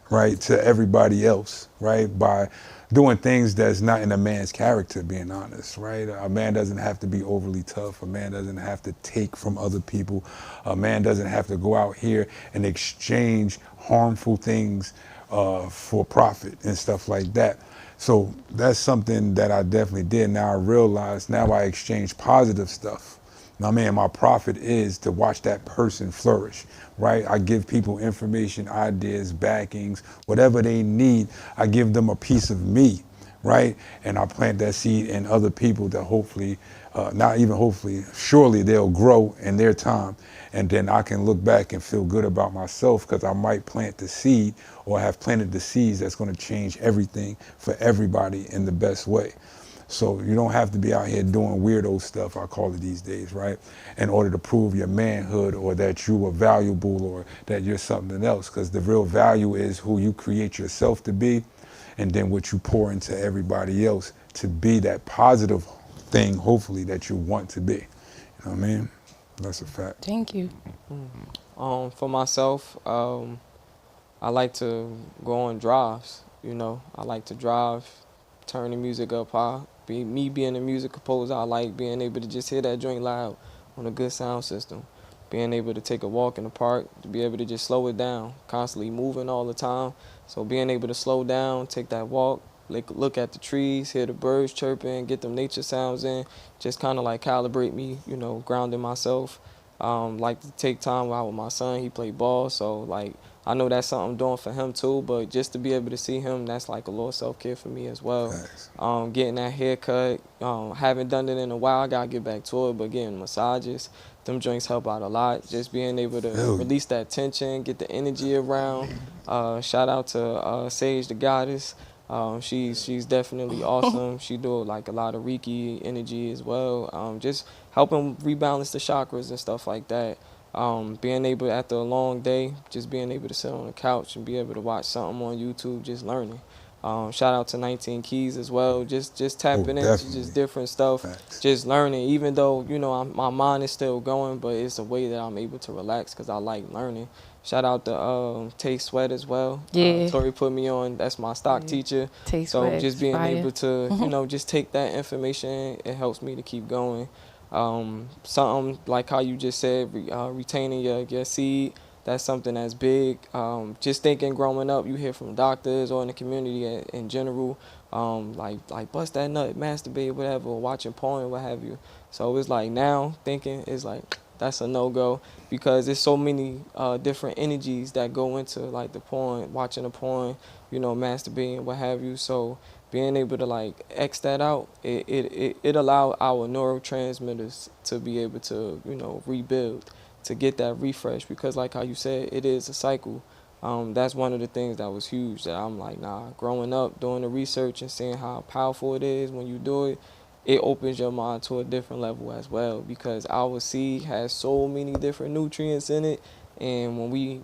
right, to everybody else, right, by doing things that's not in a man's character, being honest, right? A man doesn't have to be overly tough. A man doesn't have to take from other people. A man doesn't have to go out here and exchange harmful things for profit and stuff like that. So that's something that I definitely did. Now I realize, now I exchange positive stuff. Now, man, my profit is to watch that person flourish, right? I give people information, ideas, backings, whatever they need. I give them a piece of me, right? And I plant that seed in other people that hopefully, not even hopefully, surely they'll grow in their time. And then I can look back and feel good about myself, because I might plant the seed, or have planted the seeds that's going to change everything for everybody in the best way. So you don't have to be out here doing weirdo stuff, I call it these days, right? In order to prove your manhood, or that you are valuable, or that you're something else. Because the real value is who you create yourself to be, and then what you pour into everybody else to be that positive thing, hopefully, that you want to be. You know what I mean? That's a fact. Thank you. For myself, I like to go on drives. I like to drive, turn the music up high. Me being a music composer, I like being able to just hear that joint loud on a good sound system. Being able to take a walk in the park, to be able to just slow it down, constantly moving all the time. So being able to slow down, take that walk, look at the trees, hear the birds chirping, get them nature sounds in, just kind of like calibrate me, grounding myself. Like to take time out with my son. He played ball, so like I know that's something I'm doing for him too. But just to be able to see him, that's like a little self-care for me as well. Nice. Getting that haircut, haven't done it in a while. I gotta get back to it, but getting massages, them joints help out a lot. Just being able to release that tension, get the energy around. Shout out to Sage the Goddess. She's definitely awesome. She do like a lot of Reiki energy as well. Just helping rebalance the chakras and stuff like that. Being able after a long day, just being able to sit on the couch and be able to watch something on YouTube, just learning. Shout out to 19 Keys as well. Just tapping into definitely. just different stuff, Facts. just learning. Even though my mind is still going, but it's a way that I'm able to relax because I like learning. Shout out to Tay Sweat as well. Yeah. Tori put me on. That's my stock teacher. Tay So Sweat, just being fire. able to just take that information, it helps me to keep going. Something like how you just said, retaining your seed. That's something that's big. Just thinking growing up, you hear from doctors or in the community in general, like bust that nut, masturbate, whatever, or watching porn, what have you. So it's like now thinking is like that's a no-go because there's so many different energies that go into like the porn, watching the porn, masturbating, what have you. So being able to like X that out, it allow our neurotransmitters to be able to rebuild, to get that refresh because like how you said, it is a cycle. That's one of the things that was huge that I'm like, nah, growing up, doing the research and seeing how powerful it is when you do it, it opens your mind to a different level as well because our seed has so many different nutrients in it, and when we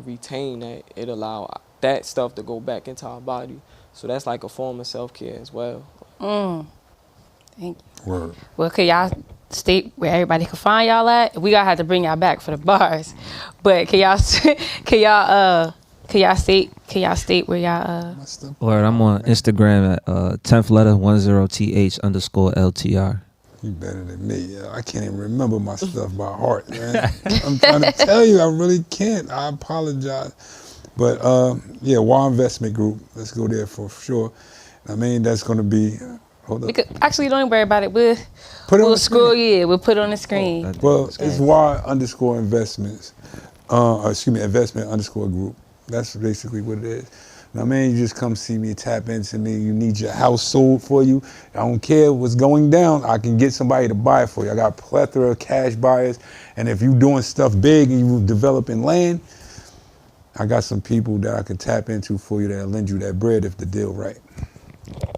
retain that, it allow that stuff to go back into our body. So that's like a form of self-care as well. Thank you. Word. Well, could y'all state where everybody can find y'all at? We gotta have to bring y'all back for the bars, but can y'all state where y'all My stuff. Or I'm on Instagram at 10th letter 10th_th_LTR. You better than me. Yeah, I can't even remember my stuff by heart, man. I'm trying to tell you, I really can't. I apologize. But yeah, WA Investment Group. Let's go there for sure. I mean, that's going to be. Hold up. we could actually don't worry about it. Put it on We'll the scroll. screen. Yeah, we'll put it on the screen. Well, it's WA_investments. Investment_group. That's basically what it is. I mean, you just come see me, tap into me. You need your house sold for you. I don't care what's going down. I can get somebody to buy it for you. I got a plethora of cash buyers. And if you're doing stuff big and you developing land, I got some people that I can tap into for you that'll lend you that bread if the deal right.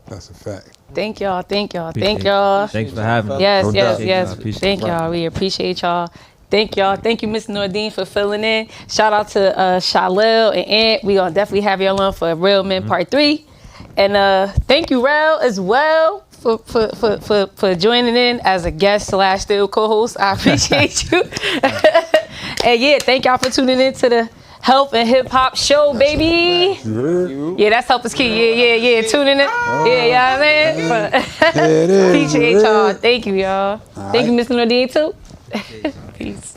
That's a fact. Thank y'all. Thank y'all. Appreciate Thank it. y'all. Thanks for having me. Yes, No yes, doubt. yes. I appreciate Thank it. y'all. We appreciate y'all. Thank y'all. Thank you, Miss Nordine, for filling in. Shout out to Shalel and Ant. We gonna definitely have y'all on for Real Men Part 3. And thank you, Rel, as well, for joining in as a guest / still co-host. I appreciate you. And yeah, thank y'all for tuning in to the Health and Hip Hop Show, baby. You heard? Yeah, that's Help is Key. Yeah. Tuning in. Yeah, you know what I mean? There it is. Appreciate You y'all. heard? Thank you, y'all. Thank you, Mr. Nordine, too. Peace.